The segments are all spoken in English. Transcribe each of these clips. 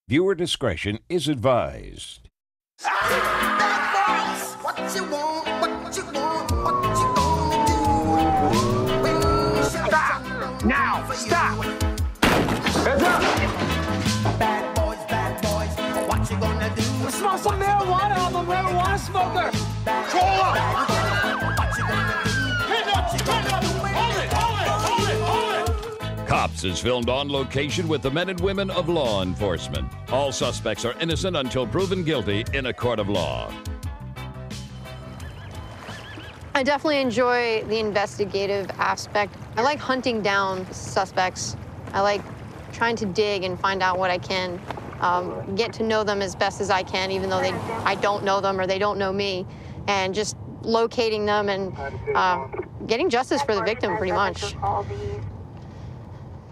Viewer discretion is advised. What you want, what you want, what you gonna do? Stop! Now! Stop! Heads up! Bad boys, what you gonna do? Smell some marijuana, I'm a marijuana smoker! Control up! What you gonna do? Cops is filmed on location with the men and women of law enforcement. All suspects are innocent until proven guilty in a court of law. I definitely enjoy the investigative aspect. I like hunting down suspects. I like trying to dig and find out what I can, get to know them as best as I can, even though I don't know them or they don't know me, and just locating them and getting justice for the victim, pretty much.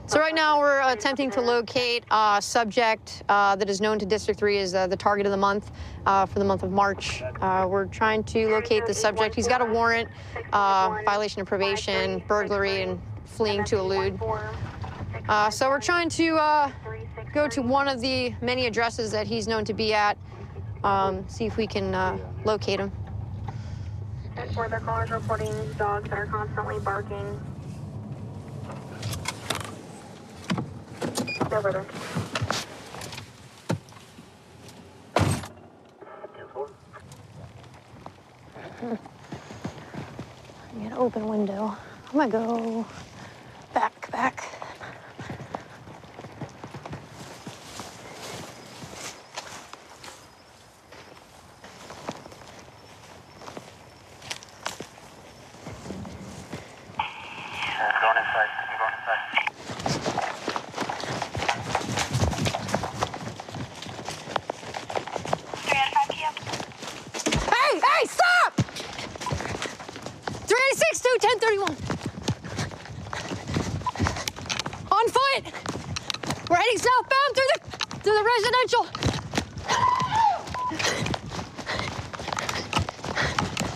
So right now we're attempting to locate a subject that is known to District 3 as the target of the month for the month of March. We're trying to locate the subject. He's got a warrant, violation of probation, burglary, and fleeing to elude. So we're trying to go to one of the many addresses that he's known to be at, see if we can locate him. Further callers reporting dogs that are constantly barking. No further. I need an open window. I'm gonna go back. Going inside. I'm going inside. Hey, stop! 362-1031. On foot. We're heading southbound through the residential.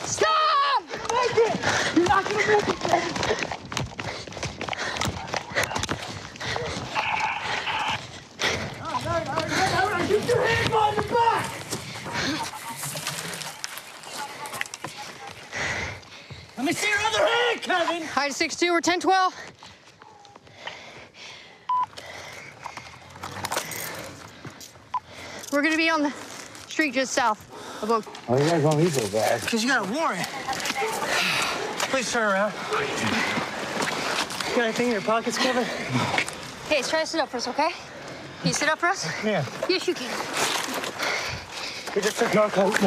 Stop! Make it! You're not gonna make it, baby! Get your hands on your back! Let me see your other hand, Kevin! Hide 6-2 or 1012. We're gonna be on the street just south of Oak. Oh, you guys want me so bad? Because you got a warrant. Please turn around. You got anything in your pockets, Kevin? Hey, try to sit up for us, okay? Can you sit up for us? Yeah. Yes, you can. We just took narcotics.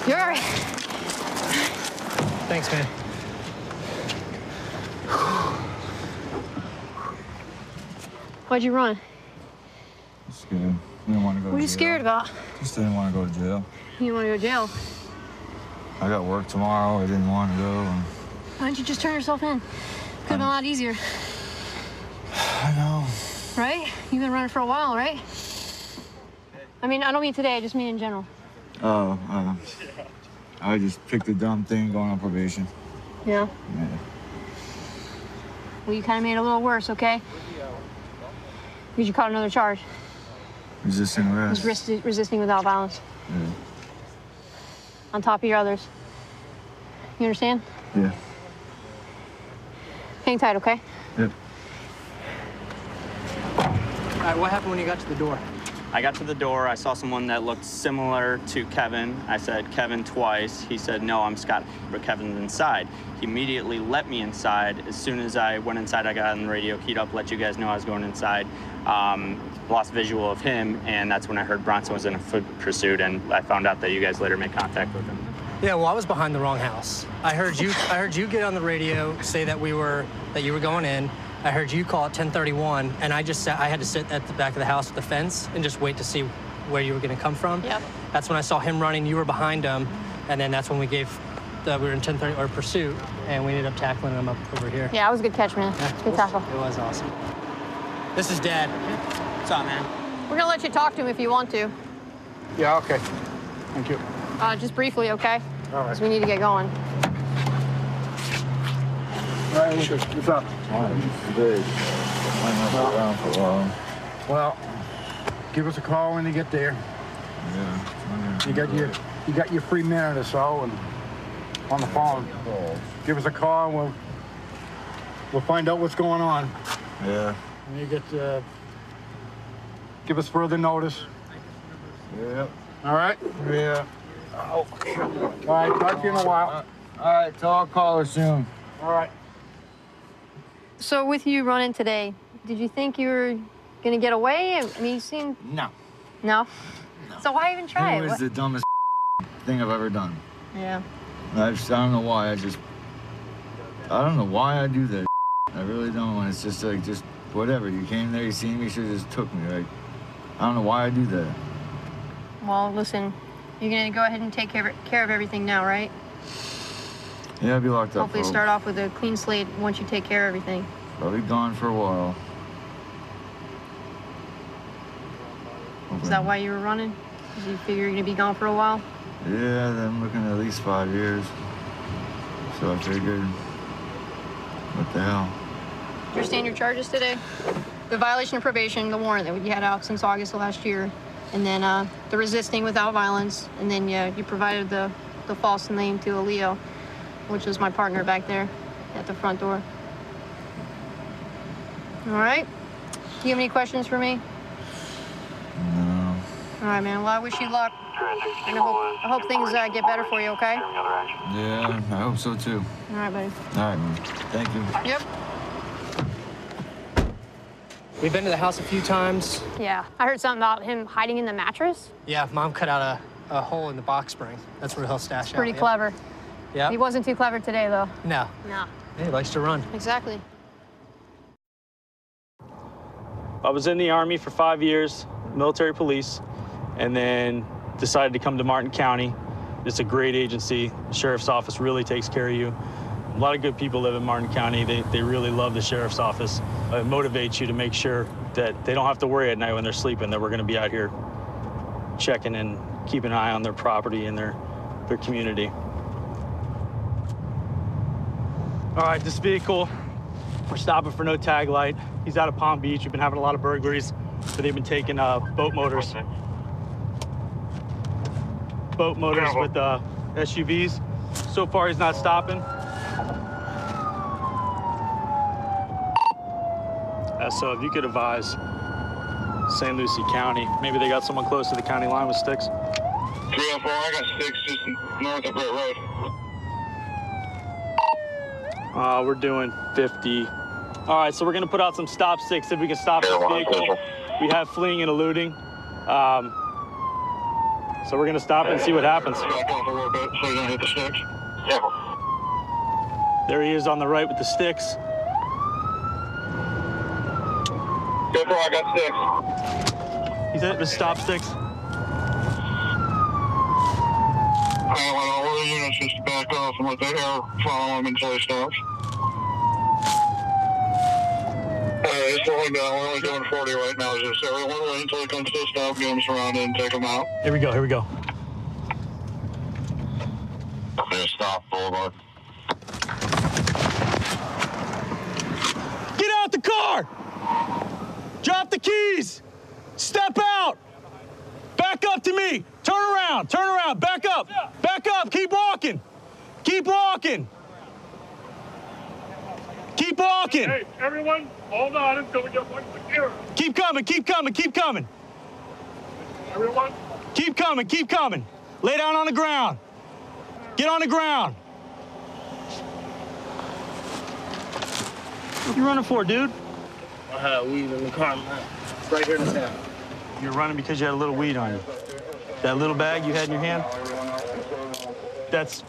You're all right. Thanks, man. Why'd you run? Scared. I didn't want to go to jail. What are you scared about? Just didn't want to go to jail. You want to go to jail? I got work tomorrow. I didn't want to go. And... Why didn't you just turn yourself in? Could have been a lot easier. I know. Right? You've been running for a while, right? I mean, I don't mean today, I just mean in general. Oh, I just picked a dumb thing going on probation. Yeah? Yeah. Well, you kind of made it a little worse, okay? Because you caught another charge. Resisting arrest. Resisting without violence. Yeah. On top of your others. You understand? Yeah. Hang tight, okay? Yep. All right, what happened when you got to the door? I got to the door. I saw someone that looked similar to Kevin. I said, Kevin, twice. He said, no, I'm Scott, but Kevin's inside. He immediately let me inside. As soon as I went inside, I got on the radio, keyed up, let you guys know I was going inside. Lost visual of him, and that's when I heard Bronson was in a foot pursuit, and I found out that you guys later made contact with him. Yeah, well, I was behind the wrong house. I heard you get on the radio, say that you were going in. I heard you call at 10:31, and I had to sit at the back of the house with the fence and just wait to see where you were going to come from. Yep. That's when I saw him running. You were behind him, and then that's when we were in 10:30 or pursuit, and we ended up tackling him up over here. Yeah, it was a good catch, man. Yeah, Good tackle. It was awesome. This is Dad. What's up, man? We're gonna let you talk to him if you want to. Yeah, okay. Thank you. Just briefly, okay? All right. Because we need to get going. All right, what's up? Big. Might not be around for long. Well, give us a call when you get there. Yeah. You got your free minute or so, and on the phone. Give us a call, and we'll find out what's going on. Yeah. And you get give us further notice. Yeah. All right. Yeah. All right. Talk to you in a while. All right, so I'll call her soon. All right. So with you running today, did you think you were gonna get away? I mean, you seem... No. No? So why even try It was the dumbest thing I've ever done. Yeah. I don't know why. I don't know why I do that. I really don't. It's just like, just whatever. You came there, you seen me, you should have just took me. Like, I don't know why I do that. Well, listen, you're gonna go ahead and take care of everything now, right? Yeah, I'll be locked up. Hopefully start off with a clean slate once you take care of everything. I'll be gone for a while. Is that why you were running? Did you figure you're gonna be gone for a while? Yeah, I'm looking at least 5 years. So I figured, what the hell? Did you understand your charges today? The violation of probation, the warrant that you had out since August of last year, and then the resisting without violence, and then you provided the false name to Leo, which was my partner back there at the front door. All right. Do you have any questions for me? No. All right, man. Well, I wish you luck. And I hope things get better for you, okay? Yeah, I hope so too. All right, buddy. All right, man. Thank you. Yep. We've been to the house a few times. Yeah. I heard something about him hiding in the mattress. Yeah, Mom cut out a hole in the box spring. That's where he'll stash out. Pretty clever. Yeah. He wasn't too clever today, though. No. No. He likes to run. Exactly. I was in the Army for 5 years, military police, and then decided to come to Martin County. It's a great agency. The sheriff's office really takes care of you. A lot of good people live in Martin County. They really love the sheriff's office. It motivates you to make sure that they don't have to worry at night when they're sleeping, that we're gonna be out here checking and keeping an eye on their property and their community. All right, this vehicle, we're stopping for no tag light. He's out of Palm Beach. We've been having a lot of burglaries, so they've been taking boat motors. Boat motors with SUVs. So far, he's not stopping. So if you could advise St. Lucie County, maybe they got someone close to the county line with sticks. 304, I got sticks just north of Britt Road. We're doing 50. All right, so we're gonna put out some stop sticks, see if we can stop this vehicle. We have fleeing and eluding. So we're gonna stop and see what happens. Back off a little bit so you don't hit the sticks. Yeah. There he is on the right with the sticks. Go for it, I got sticks. He's at the stop sticks. I want all the units just to back off and let the air follow him until he stops. He's slowing down. We're only doing 40 right now. Just everyone wait until he comes to a stop, get him surrounded, and take him out. Here we go, here we go. Okay, stop, Boulevard. Get out the car! Drop the keys! Step out! Back up to me! Turn around, back up! Back up, keep walking! Keep walking! Keep walking! Hey, everyone, hold on until we get one secure. Keep coming, keep coming, keep coming! Everyone? Keep coming, keep coming! Lay down on the ground! Get on the ground! What you running for, dude? I had weed in the car, man. Right here in the town. You're running because you had a little weed on you. That little bag you had in your hand? That's a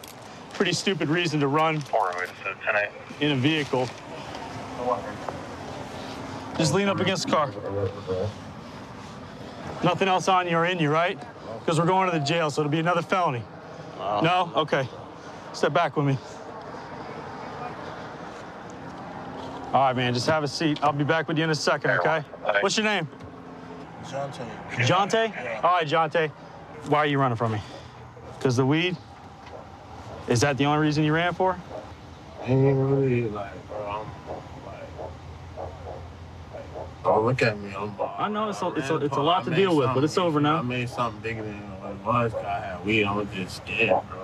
pretty stupid reason to run in a vehicle. Just lean up against the car. Nothing else on you or in you, right? Because we're going to the jail, so it'll be another felony. No? Okay. Step back with me. All right, man, just have a seat. I'll be back with you in a second, okay? What's your name? Jonte. Jonte? All right, Jonte. Why are you running from me? Because the weed? Is that the only reason you ran for? Oh, look at me. I know it's a lot to deal with, but it's over now. I made something bigger than what it was. I had weed. I was just scared, bro.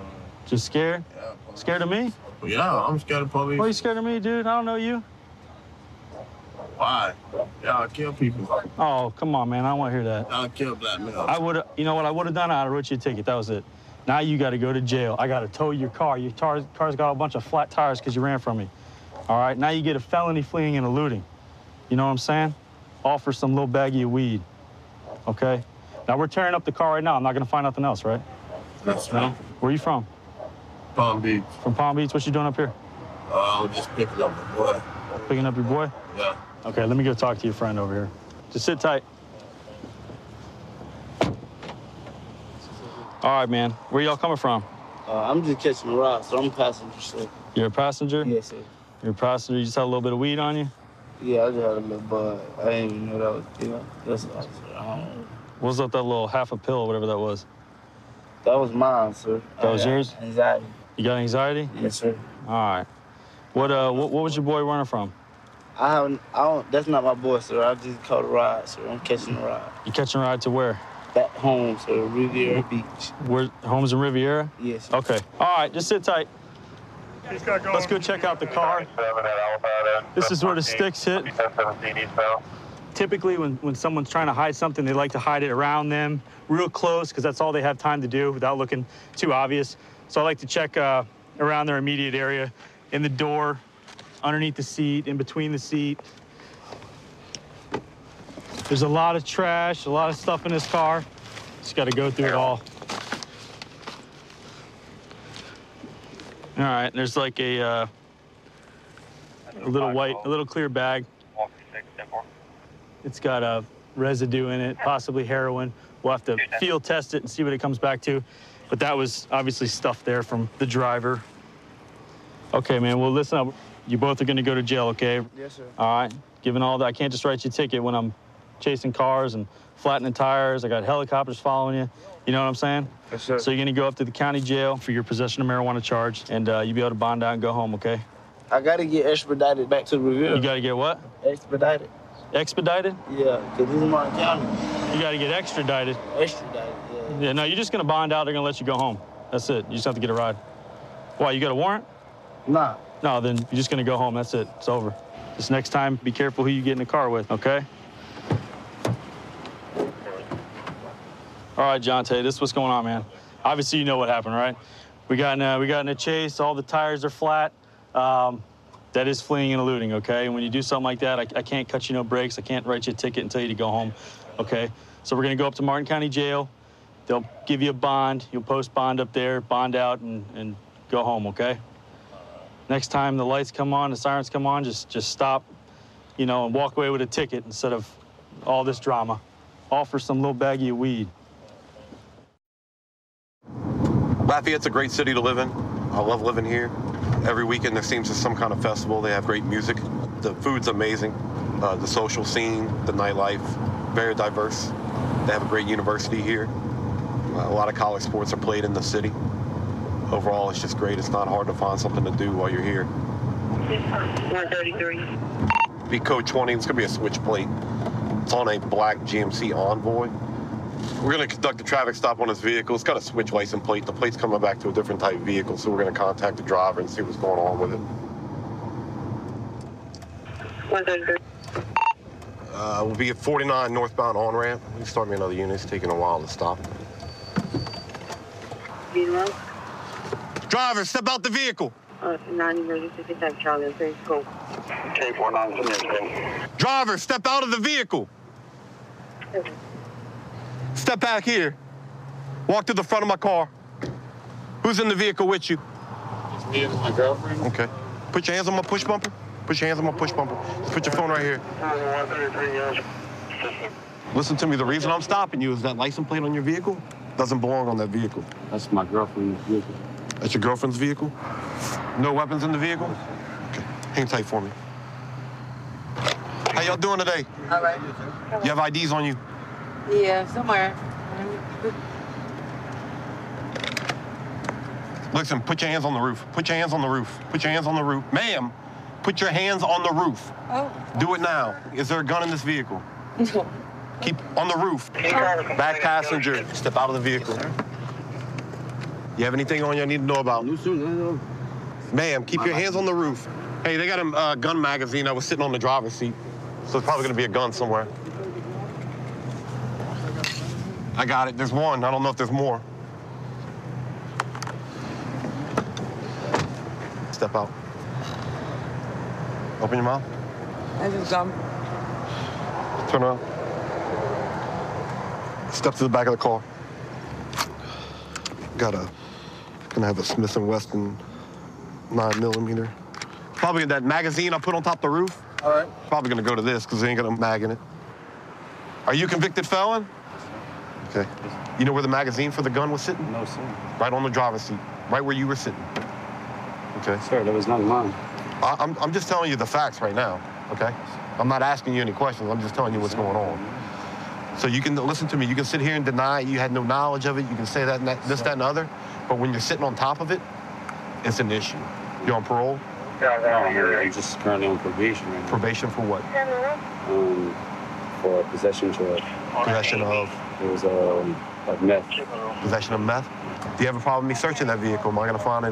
Just scared? Yeah. Scared of me? Yeah, I'm scared of police. Why are you scared of me, dude? I don't know you. Why? Y'all kill people. Oh, come on, man. I don't want to hear that. Y'all kill black men. I would have, you know what I would have done? I would have wrote you a ticket. That was it. Now you got to go to jail. I got to tow your car. Your car's got a bunch of flat tires because you ran from me. All right, now you get a felony fleeing and eluding. You know what I'm saying? All for some little baggie of weed. Okay? Now we're tearing up the car right now. I'm not going to find nothing else, right? That's right. Where are you from? Palm Beach. From Palm Beach? What you doing up here? I was just picking up my boy. Picking up your boy? Yeah. Okay, let me go talk to your friend over here. Just sit tight. All right, man. Where y'all coming from? I'm just catching a ride, so I'm a passenger, sir. You're a passenger? Yes, sir. You're a passenger. You just had a little bit of weed on you? Yeah, I just had a little bud. I didn't even know that was, that's all, sir. What was up that little half a pill, whatever that was? That was mine, sir. That was yours? Anxiety. You got anxiety? Yes, sir. All right. What was your boy running from? That's not my boy, sir. I just caught a ride, sir. I'm catching a ride. You catching a ride to where? Back home, sir, Riviera Beach. Where, home's in Riviera? Yes, sir. Okay. All right, just sit tight. Let's go check out the car. This is where the sticks hit. Typically, when someone's trying to hide something, they like to hide it around them, real close, because that's all they have time to do without looking too obvious. So I like to check around their immediate area, in the door, underneath the seat, in between the seat. There's a lot of trash, a lot of stuff in this car. Just got to go through it all. All right, there's like a little clear bag. It's got a residue in it, possibly heroin. We'll have to field test it and see what it comes back to. But that was obviously stuff there from the driver. Okay, man, well, listen up. You both are gonna go to jail, okay? Yes, sir. All right, given all that, I can't just write you a ticket when I'm chasing cars and flattening tires. I got helicopters following you. You know what I'm saying? Yes, sir. So you're gonna go up to the county jail for your possession of marijuana charge, and you'll be able to bond out and go home, okay? I gotta get expedited back to Riviera. You gotta get what? Expedited. Expedited? Yeah, because this is my county. You gotta get extradited. Extradited, yeah. Yeah, no, you're just gonna bond out. They're gonna let you go home. That's it. You just have to get a ride. Why, you got a warrant? Nah. No, then you're just gonna go home. That's it. It's over. Just next time, be careful who you get in the car with, okay? All right, Jonte, this is what's going on, man. Obviously, you know what happened, right? We got in a chase. All the tires are flat. That is fleeing and eluding, okay? And when you do something like that, I can't cut you no breaks. I can't write you a ticket and tell you to go home, okay? So we're gonna go up to Martin County Jail. They'll give you a bond. You'll post bond up there, bond out, and go home, okay? Next time the lights come on, the sirens come on, just stop, you know, and walk away with a ticket instead of all this drama. All for some little baggie of weed. Lafayette's a great city to live in. I love living here. Every weekend there seems to be some kind of festival. They have great music. The food's amazing. The social scene, the nightlife, very diverse. They have a great university here. A lot of college sports are played in the city. Overall, it's just great. It's not hard to find something to do while you're here. 133. Be code 20. It's going to be a switch plate. It's on a black GMC Envoy. We're going to conduct a traffic stop on this vehicle. It's got a switch license plate. The plate's coming back to a different type of vehicle, so we're going to contact the driver and see what's going on with it. 133. We'll be at 49 northbound on-ramp. You can start me another unit. It's taking a while to stop. Driver, step out the vehicle. 9 emergency type Charlie, please go. K49. Driver, step out of the vehicle. Okay. Step back here. Walk to the front of my car. Who's in the vehicle with you? It's me and my girlfriend. Okay. Put your hands on my push bumper. Put your hands on my push bumper. Just put your phone right here. 133. Listen to me. The reason I'm stopping you is that license plate on your vehicle doesn't belong on that vehicle. That's my girlfriend's vehicle. That's your girlfriend's vehicle? No weapons in the vehicle? Okay. Hang tight for me. How y'all doing today? All right. You have IDs on you? Yeah, somewhere. Listen, put your hands on the roof. Put your hands on the roof. Put your hands on the roof. Ma'am, Put your hands on the roof. Oh. Do it now. Is there a gun in this vehicle? Keep on the roof. Back passenger. Step out of the vehicle. You have anything on you I need to know about? Ma'am, keep your hands on the roof. Hey, they got a gun magazine that was sitting on the driver's seat. So it's probably gonna be a gun somewhere. I got it. There's one. I don't know if there's more. Step out. Open your mouth. I just jumped. Turn around. Step to the back of the car. Gonna have a Smith & Wesson 9mm. Probably that magazine I put on top of the roof. All right. Probably gonna go to this because they ain't got a mag in it. Are you a convicted felon? Okay. You know where the magazine for the gun was sitting? No, sir. Right on the driver's seat. Right where you were sitting. Okay. Sir, that was not mine. I'm just telling you the facts right now, okay? I'm not asking you any questions. I'm just telling you what's going on. So you can listen to me. You can sit here and deny you had no knowledge of it. You can say that, and that, this, that, and the other. But when you're sitting on top of it, it's an issue. You on parole? No, I'm just currently on probation right now. Probation for what? For possession charge. Possession of? It was like meth. Possession of meth? Do you have a problem with me searching that vehicle? Am I gonna find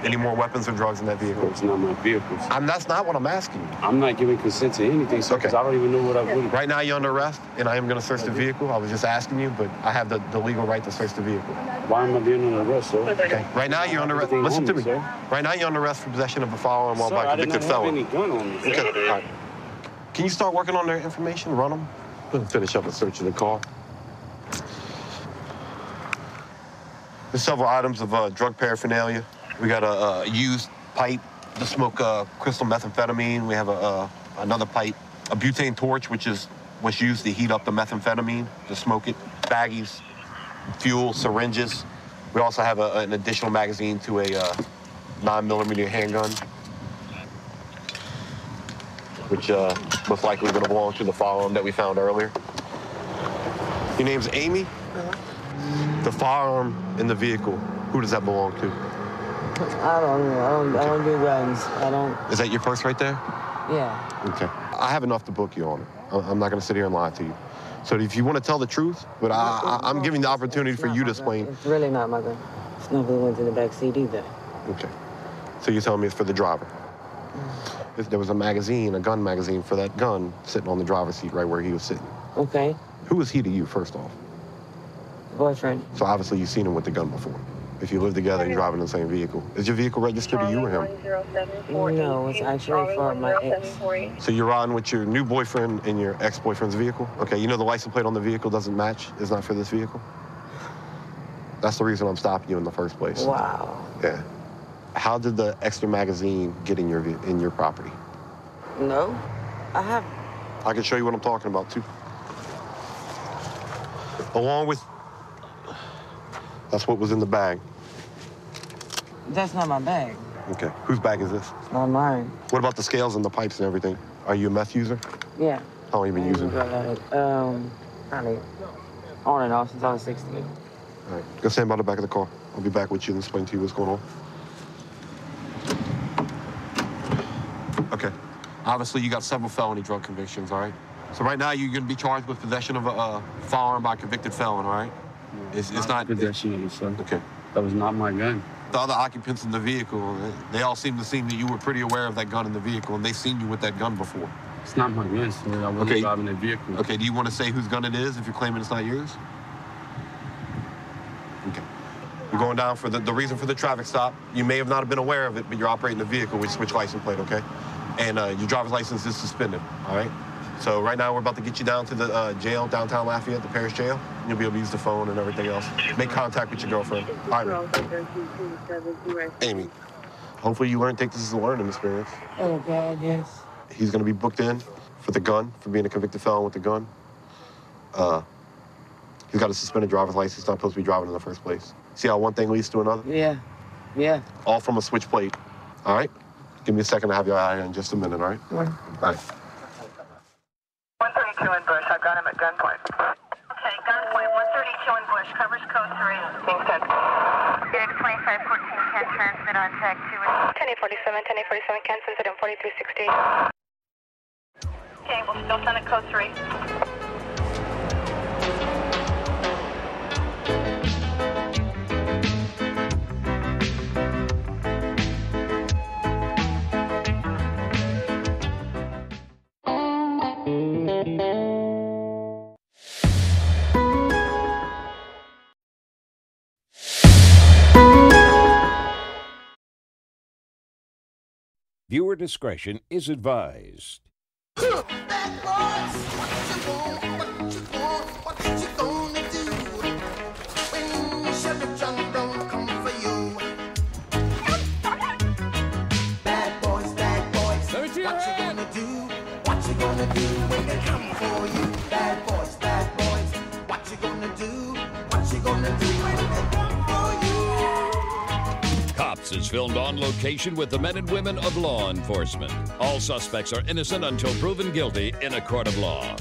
any more weapons or drugs in that vehicle? It's not my vehicle. That's not what I'm asking you. I'm not giving consent to anything, sir, because I don't even know what I would. Right now you're under arrest, and I am gonna search the vehicle. I was just asking you, but I have the legal right to search the vehicle. Why am I being under arrest, sir? Okay. Right now you're under arrest. Listen to me. Right now you're under arrest for possession of a firearm while by convicted felon. I didn't have any gun on me. Okay. All right. Can you start working on their information? Run them. Let's finish up a search of the car. There's several items of drug paraphernalia. We got a used pipe to smoke crystal methamphetamine. We have another pipe, a butane torch, which is what's used to heat up the methamphetamine, to smoke it, baggies, fuel, syringes. We also have an additional magazine to a 9mm handgun, which most likely going to belong to the firearm that we found earlier. Your name's Amy? The firearm in the vehicle, who does that belong to? I don't know. I don't do guns. I don't. Is that your purse right there? Yeah. Okay. I have enough to book you on it. I'm not going to sit here and lie to you. So if you want to tell the truth, but I'm giving the opportunity for you to explain. It's really not my gun. It's not the ones in the back seat either. Okay. So you're telling me it's for the driver? If there was a magazine, a gun magazine for that gun sitting on the driver's seat right where he was sitting. Okay. Who is he to you, first off? Boyfriend. So obviously you've seen him with the gun before. If you live together and driving the same vehicle. Is your vehicle registered to you or him? No, it's actually for my ex. So you're riding with your new boyfriend in your ex-boyfriend's vehicle? Okay, you know the license plate on the vehicle doesn't match, is not for this vehicle? That's the reason I'm stopping you in the first place. Wow. Yeah. How did the extra magazine get in your property? No, I have. I can show you what I'm talking about, too. Along with, that's what was in the bag. That's not my bag. Okay, whose bag is this? It's not mine. What about the scales and the pipes and everything? Are you a meth user? Yeah. How long have you been using? Probably on and off since I was 16. All right, go stand by the back of the car. I'll be back with you and explain to you what's going on. Okay. Obviously, you got several felony drug convictions, all right? So right now, you're going to be charged with possession of a firearm by a convicted felon, all right? It's not possession of it, sir. Okay. That was not my gun. The other occupants in the vehicle, they all seem that you were pretty aware of that gun in the vehicle, and they've seen you with that gun before. It's not my gun, sir. I wasn't driving the vehicle. Okay, do you want to say whose gun it is if you're claiming it's not yours? Okay. You're going down for the reason for the traffic stop. You may have not been aware of it, but you're operating the vehicle with switch license plate, okay? And your driver's license is suspended, all right? So right now we're about to get you down to the jail, downtown Lafayette, the parish jail. You'll be able to use the phone and everything else. Make contact with your girlfriend. All right. Amy, hopefully you take this as a learning experience. Oh, God, yes. He's going to be booked in for the gun, for being a convicted felon with the gun. He's got a suspended driver's license. He's not supposed to be driving in the first place. See how one thing leads to another? Yeah. Yeah. All from a switch plate. All right? Give me a second to have you out here in just a minute, all right? Yeah. All right. 132 in Bush. I've got him at gunpoint. Okay, gunpoint 132 in Bush. Covers code 3. Being 10. Unit 2514 10 transmit on tag 2. 1047, cancel incident 4360. Okay, we'll still send a code 3. Viewer discretion is advised. Bad boys, what you gonna do when Chevy John Brown come for you? Bad boys, what you gonna do? What you gonna do when they come for you? Bad boys, what you gonna do? What you gonna do when they come for you? Cops is filmed on location with the men and women of law enforcement. All suspects are innocent until proven guilty in a court of law.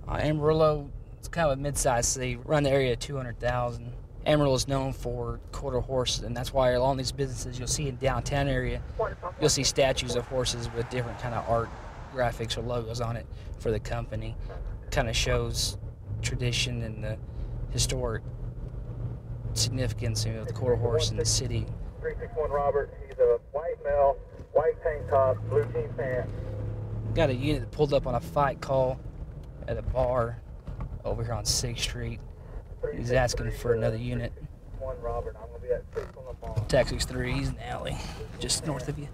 Amarillo, it's kind of a mid-sized city. Around the area of 200,000. Amarillo is known for quarter horses, and that's why along these businesses you'll see in downtown area, you'll see statues of horses with different kind of art graphics or logos on it for the company. Kind of shows tradition and the historic significance of the quarter horse in the city. 361 Robert, he's a white male, white tank top, blue jean pants. Got a unit that pulled up on a fight call at a bar over here on 6th Street. He's asking for another unit. Robert, I'm gonna be at 6 on the phone. Tax 3, he's in the alley, just north of you.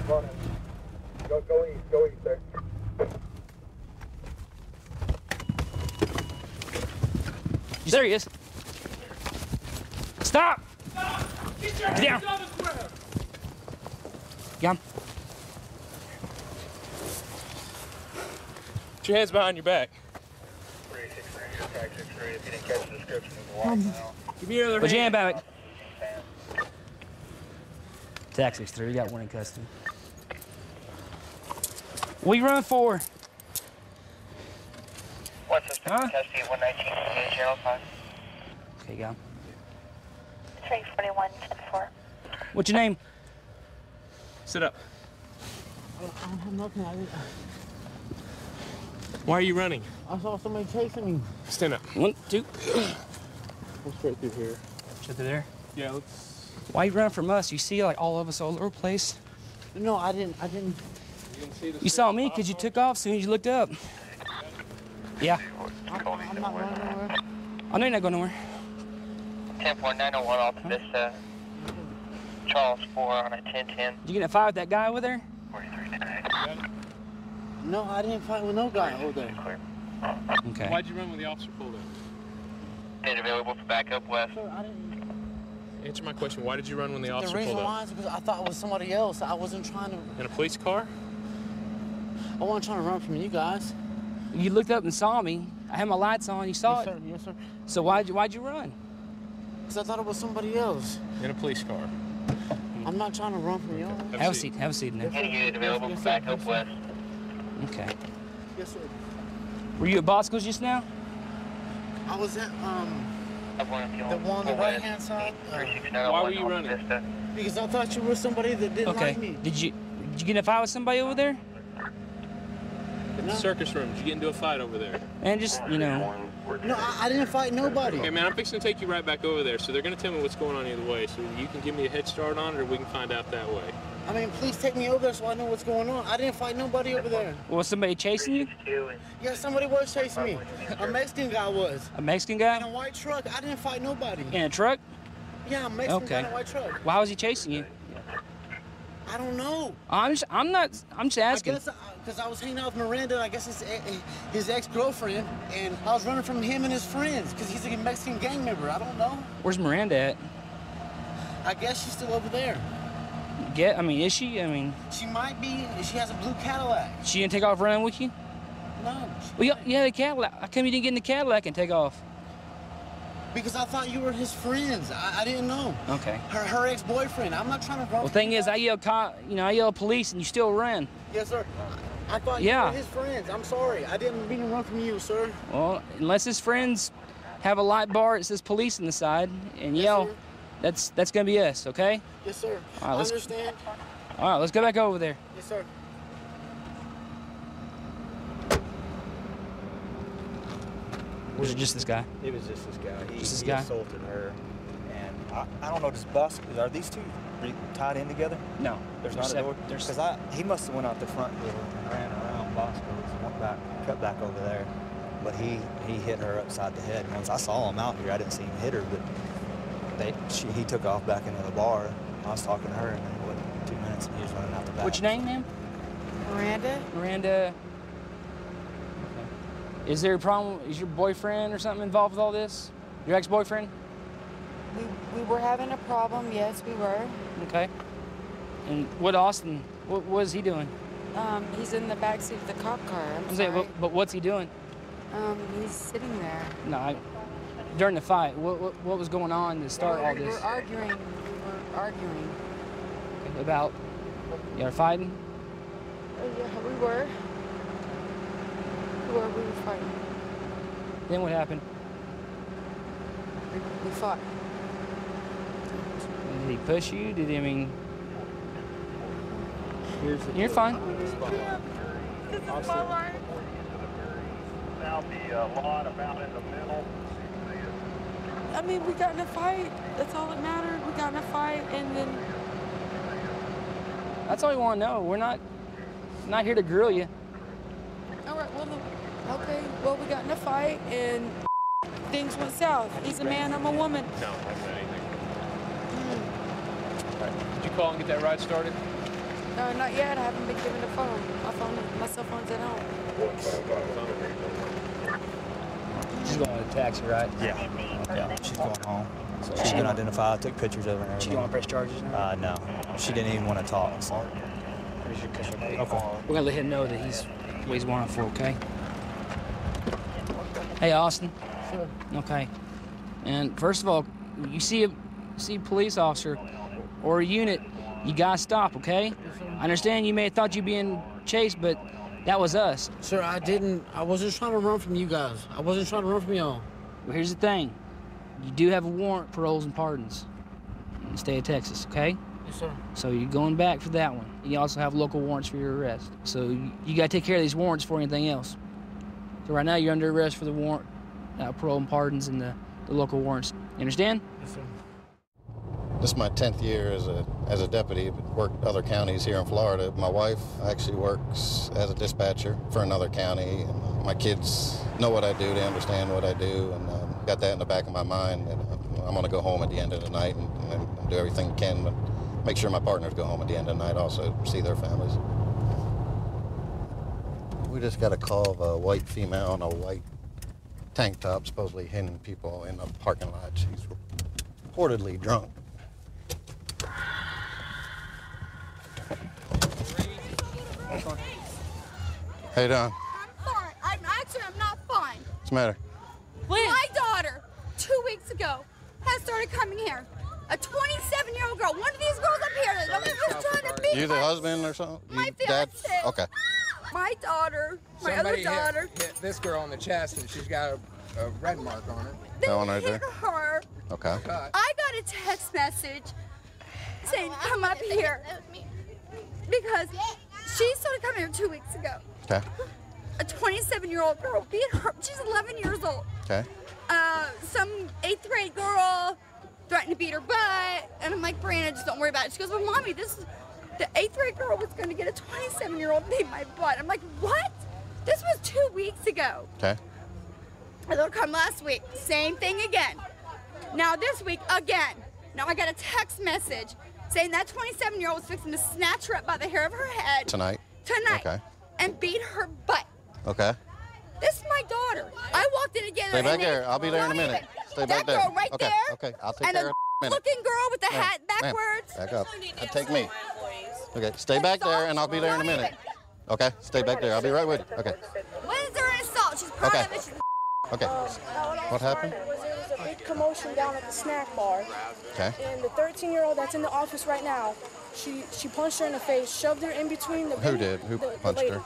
Go east, sir. There he is. Stop! Get down! Get on. Put your hands behind your back. 363, tax 63, if you didn't catch the description of the white male. Give me your other Put your hand. hand back. Tax 3, you got one in custody. What you running for? What's the custody of 119 channel 5? Okay, got him. 341 10-4. What's your name? Sit up. I don't have nothing. Why are you running? I saw somebody chasing me. Stand up. 1, 2. Go straight through here. Straight through there? Yeah, let's... Why you running from us? You see like all of us all over the place? No, I didn't. You saw me because you took off as soon as you looked up. Yeah. I'm not running nowhere. I know you're not going nowhere. 10.901 Alta Vista, Charles 4 on a 1010. Did you get in a fight with that guy over there? 43 No, I didn't fight with no guy over there. Okay. Why'd you run when the officer pulled up? Date available for backup west. Sir, I didn't. Answer my question. Why did you run when the officer The reason pulled why up? is because I thought it was somebody else. I wasn't trying to. In a police car? I wasn't trying to run from you guys. You looked up and saw me. I had my lights on. You saw Yes, it. sir. Yes, sir. So why'd you run? Because I thought it was somebody else. In a police car. I'm not trying to run from y'all. Have a seat. Have a seat in there. Any unit available for backup west. Okay. Yes, sir. Were you at Bosco's just now? I was at the one on the Full right west. hand side. 369 Why were you running? Vista. Because I thought you were somebody that didn't Okay. like me. Did you get in a fight with somebody over there? In the circus room. Did you get into a fight over there? And just, you know. No, I didn't fight nobody. Okay, man, I'm fixing to take you right back over there. So they're going to tell me what's going on either way. So you can give me a head start on it or we can find out that way. I mean, please take me over there so I know what's going on. I didn't fight nobody over there. Was somebody chasing you? Yeah, somebody was chasing me. A Mexican guy was. A Mexican guy? In a white truck. I didn't fight nobody. In a truck? Yeah, a Mexican guy in Okay. a white truck. Why was he chasing you? I don't know. I'm just asking. I guess because I was hanging out with Miranda, I guess his ex-girlfriend, and I was running from him and his friends because he's a Mexican gang member. I don't know. Where's Miranda at? I guess she's still over there. Is she? She might be. She has a blue Cadillac. She didn't take off running with you? No. Well, you had a Cadillac. How come you didn't get in the Cadillac and take off? Because I thought you were his friends. I didn't know. Okay. Her ex-boyfriend. I'm not trying to run. Well, thing is, I yelled police and you still ran. Yes, sir. I thought you were his friends. I'm sorry. I didn't mean to run from you, sir. Well, unless his friends have a light bar that says police on the side and yell. That's gonna be us, okay? Yes, sir. All right, I understand. All right, let's go back over there. Yes, sir. Was it just this guy? It was just this guy. He Just this guy? assaulted her, and I don't know. Does bus? Are these two tied in together? No. There's They're not a door. separate. There's- Because he must have went out the front door and ran around Bosco's and went back, cut back over there. But he hit her upside the head. Once I saw him out here, I didn't see him hit her, but he took off back into the bar. I was talking to her, and then what, 2 minutes, and he was running out the back. What's your name, ma'am? Miranda? Miranda. Okay. Is there a problem? Is your boyfriend or something involved with all this? Your ex-boyfriend? We were having a problem, yes, we were. Okay. And what Austin? What was he doing? He's in the backseat of the cop car. I'm saying, sorry. but what's he doing? He's sitting there. No, during the fight, what was going on to start all We this? were arguing. About you were fighting? Yeah, we were. We were fighting. Then what happened? We fought. Did he push you? Did he, I mean... You're fine. This is my life. Now the lawn about in the middle. I mean, we got in a fight. That's all that mattered. We got in a fight, and then... That's all we want to know. We're not here to grill you. All right, well, okay. Well, we got in a fight, and things went south. He's a man, I'm a woman. No, I haven't said anything. All right. Did you call and get that ride started? No, not yet. I haven't been given a phone. My cell phone's at home. She's going with a taxi, right? Yeah, she's going home. So she's been identified. I took pictures of her and everything. She want to press charges now? No. She didn't even want to talk. So. Okay. We're going to let him know that he's what he's wanted for, okay? Hey, Austin. Sure. Okay. And first of all, you see a police officer or a unit, you got to stop, okay? I understand you may have thought you were being chased, but that was us. Sir, I wasn't trying to run from you guys. I wasn't trying to run from y'all. Well, here's the thing. You do have a warrant, paroles, and pardons in the state of Texas, okay? Yes, sir. So you're going back for that one. You also have local warrants for your arrest. So you got to take care of these warrants before anything else. So right now you're under arrest for the warrant, parole and pardons, and the local warrants. You understand? Yes, sir. This is my 10th year as a deputy, but worked other counties here in Florida. My wife actually works as a dispatcher for another county. And my kids know what I do, they understand what I do, and got that in the back of my mind. And I'm going to go home at the end of the night and do everything I can, but make sure my partners go home at the end of the night also, see their families. We just got a call of a white female in a white tank top supposedly hitting people in a parking lot. She's reportedly drunk. How you doing? I'm fine. I'm not fine. What's the matter? My daughter, 2 weeks ago, has started coming here. A 27-year-old girl. One of these girls up here that was trying to beat You the husband or something? my Dad? fiance. Okay. My daughter, my Somebody other daughter. hit this girl in the chest, and she's got a red mark on her. That one right hit there? her. Okay. I got a text message saying, come up here. Because she started coming here 2 weeks ago. Okay. A 27-year-old girl beat her. She's 11 years old. Okay. Some 8th grade girl threatened to beat her butt. And I'm like, Brianna, just don't worry about it. She goes, well, Mommy, the 8th grade girl was going to get a 27-year-old beat my butt. I'm like, what? This was 2 weeks ago. Okay. And they'll come last week. Same thing again. Now this week, again. Now I got a text message saying that 27-year-old was fixing to snatch her up by the hair of her head. Tonight? Okay. And beat her butt. Okay. This is my daughter. I walked in together. Stay back there. I'll be there in a minute. Stay back there. That girl right okay. there. Okay. I'll take and care of it in a minute. looking girl with the Ma'am, hat ma'am, backwards. back up. Take me. Okay. Stay back there and I'll be there in a minute. Okay. Stay back there. I'll be right with you. Okay. When is there an assault? She's proud of it. She's Okay. What happened? There was a big commotion down at the snack bar. Okay. And the 13-year-old that's in the office right now, she punched her in the face, shoved her in between the... Who did? Who punched her?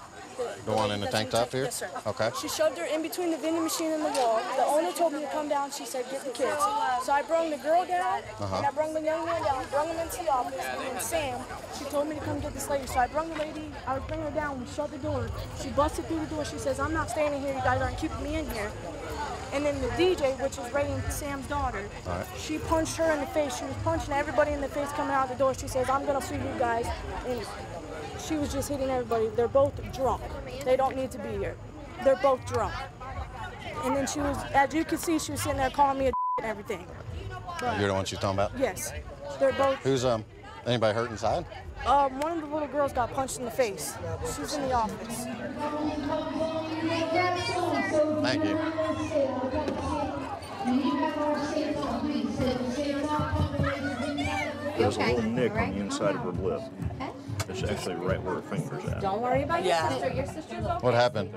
The one in the tank top here? Yes, sir. Okay. She shoved her in between the vending machine and the wall. The owner told me to come down. She said, get the kids. So I brung the girl down, and I brung the young man down, brung him into the office, and then Sam, she told me to come get this lady. So I brung the lady, I was bringing her down, we shut the door. She busted through the door. She says, I'm not staying in here. You guys aren't keeping me in here. And then the DJ, which was rating Sam's daughter, she punched her in the face. She was punching everybody in the face coming out the door. She says, I'm going to sue you guys. And she was just hitting everybody. They're both drunk. They don't need to be here. They're both drunk. And then she was, as you can see, she was sitting there calling me a and everything. But, You're the one she's talking about? yes. They're both. Who's, anybody hurt inside? One of the little girls got punched in the face. She's in the office. Thank you. There's a little nick on the inside of her lip. It's actually right where her finger's at. Don't worry about your sister. Your sister's okay. What happened?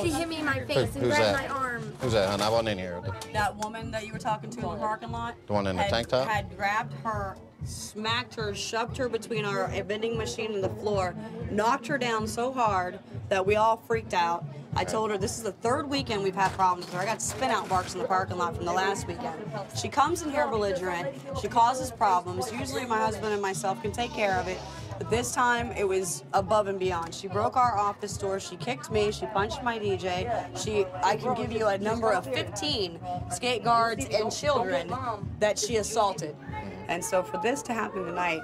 She hit me in my face and Who's grabbed that? my arm. Who's that, hon? I wasn't in here. That woman that you were talking to in the parking lot. The one in the tank top? Had grabbed her, smacked her, shoved her between our vending machine and the floor, knocked her down so hard that we all freaked out. I told her this is the third weekend we've had problems with her. I got spin-out marks in the parking lot from the last weekend. She comes in here belligerent. She causes problems. Usually my husband and myself can take care of it. But this time, it was above and beyond. She broke our office door. She kicked me. She punched my DJ. I can give you a number of 15 skate guards and children that she assaulted. And so for this to happen tonight,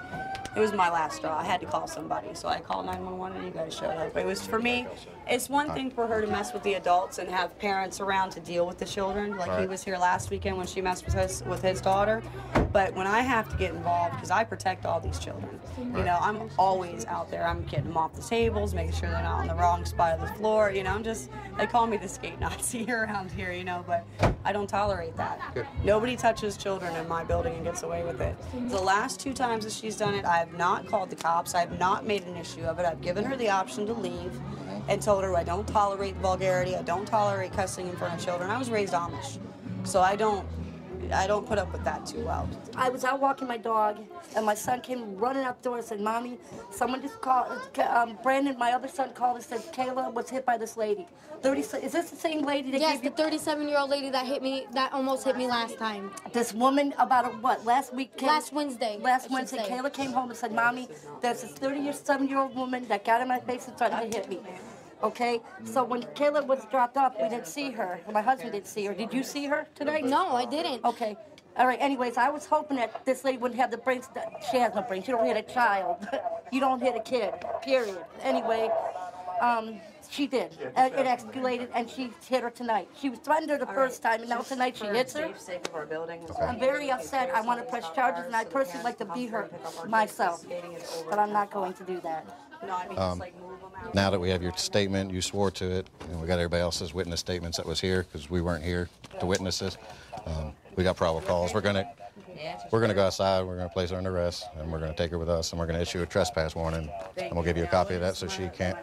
it was my last straw. I had to call somebody. So I called 911 and you guys showed up. It was, for me, it's one thing for her to mess with the adults and have parents around to deal with the children. Like he was here last weekend when she messed with his daughter. But when I have to get involved, because I protect all these children, you know, I'm always out there. I'm getting them off the tables, making sure they're not on the wrong spot of the floor. You know, they call me the skate Nazi around here, you know, but I don't tolerate that. Good. Nobody touches children in my building and gets away with it. The last 2 times that she's done it, I have not called the cops. I have not made an issue of it. I've given her the option to leave and told her I don't tolerate vulgarity. I don't tolerate cussing in front of children. I was raised Amish, so I don't put up with that too well. I was out walking my dog, and my son came running out the door and said, Mommy, someone just called, Brandon, my other son, called and said, Kayla was hit by this lady. Is this the same lady that gave you? Yes, the 37-year-old lady that almost hit me last time. This woman, about last week? Last Wednesday. Last Wednesday, Kayla came home and said, Mommy, there's this 37-year-old woman that got in my face and tried to hit me. Okay, so when Kayla was dropped off, we didn't see her. My husband didn't see her. Did you see her tonight? No, I didn't. Okay. All right, anyways, I was hoping that this lady wouldn't have the brains. She has no brains. You don't hit a child. You don't hit a kid, period. Anyway, she did. It escalated, and she hit her tonight. She was threatened her the first time, and now tonight she hits her. I'm very upset. I want to press charges, and I personally like to be her myself, but I'm not going to do that. Now that we have your statement, you swore to it, and we got everybody else's witness statements that was here because we weren't here to witness this. We got probable cause. We're gonna go outside. We're gonna place her under arrest, and we're gonna take her with us, and we're gonna issue a trespass warning, and we'll give you a copy of that so she can't.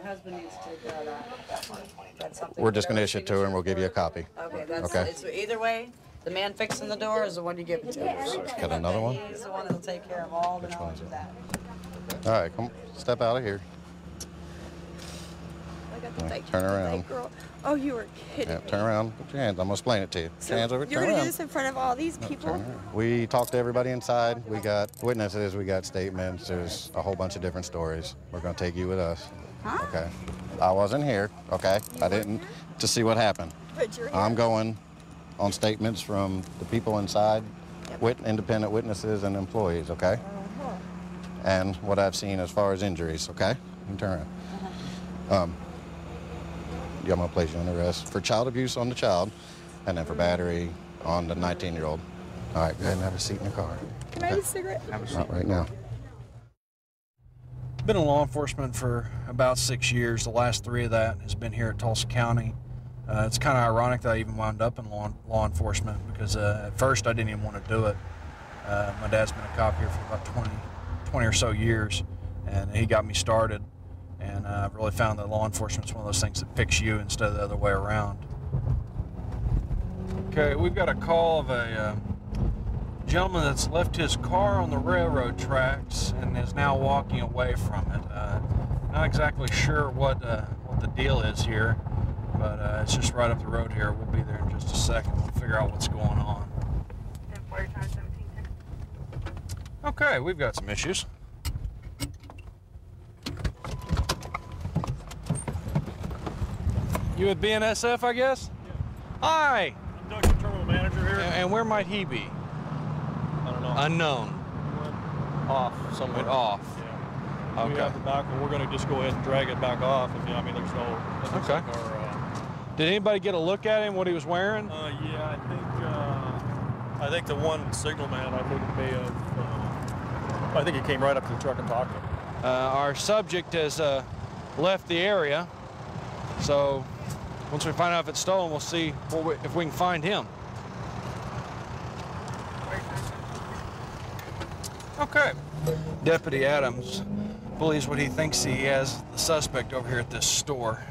We're just gonna issue it to her, and we'll give you a copy. Okay. So either way, the man fixing the door is the one you give it to. Got another one? He's the one that'll take care of all the knowledge of that. All right, come step out of here. Turn around. Oh, you were kidding. Yeah, turn around. Put your hands. I'm gonna explain it to you. Put your hands over. You're Turn gonna around. do this in front of all these people? We talked to everybody inside. We got witnesses. We got statements. There's a whole bunch of different stories. We're gonna take you with us. Huh? Okay. I wasn't here. Okay. I didn't to see what happened. But you're here. I'm going on statements from the people inside, independent witnesses and employees. Okay. And what I've seen as far as injuries. Okay. You can turn around. I'm going to place you under arrest for child abuse on the child, and then for battery on the 19-year-old. All right, go ahead and have a seat in the car. Can I have a cigarette? Not right now. Been in law enforcement for about 6 years. The last 3 of that has been here at Tulsa County. It's kind of ironic that I even wound up in law enforcement because at first I didn't even want to do it. My dad's been a cop here for about 20 or so years, and he got me started. And I've really found that law enforcement is one of those things that picks you instead of the other way around. Okay, we've got a call of a gentleman that's left his car on the railroad tracks and is now walking away from it. Not exactly sure what what the deal is here, but it's just right up the road here. We'll be there in just a second. We'll figure out what's going on. Okay, we've got some issues. You with BNSF, I guess? Yeah. Hi. Induction terminal manager here. And where might he be? I don't know. Unknown. Off somewhere. Went off. Yeah. Okay. We have the back, and we're going to just go ahead and drag it back off. I mean, there's no. Okay. Like our, did anybody get a look at him? What he was wearing? Yeah, I think the one signalman, I think may have. I think he came right up to the truck and talked to him. Our subject has left the area, so once we find out if it's stolen, we'll see if we can find him. Okay. Deputy Adams believes what he thinks he has the suspect over here at this store.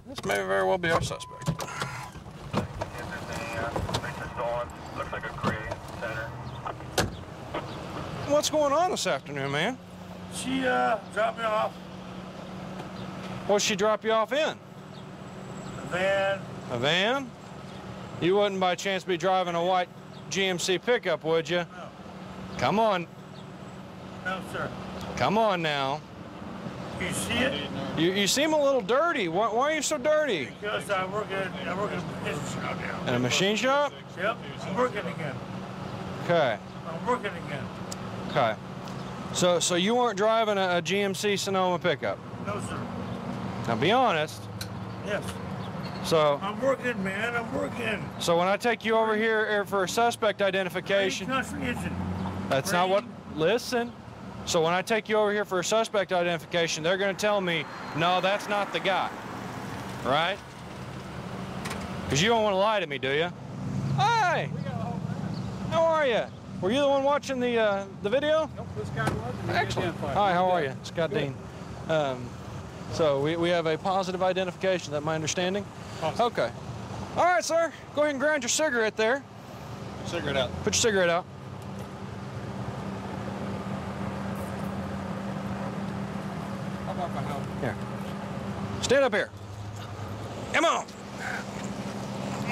This may very well be our suspect. Looks like a gray center. What's going on this afternoon, man? She dropped me off. What'd she drop you off in? A van. A van? You wouldn't by chance be driving a white GMC pickup, would you? No. Come on. No, sir. Come on now. You see it? You seem a little dirty. Why are you so dirty? Because I work in a machine shop now. In a machine shop? Yep. I'm working again. Okay. I'm working again. Okay. So you weren't driving a GMC Sonoma pickup? No, sir. Now be honest. Yes. So. I'm working, man. I'm working. So when I take you over here for a suspect identification. That's not what. Listen. So when I take you over here for a suspect identification, they're going to tell me, no, that's not the guy. Right? Because you don't want to lie to me, do you? Hi. How are you? Were you the one watching the video? Nope, this guy was. Excellent. Hi, how are you? Scott Dean. So we have a positive identification. Is that my understanding? Awesome. Okay. All right, sir. Go ahead and ground your cigarette there. Cigarette out. Put your cigarette out. How about my help? Here. Stand up here. Come on.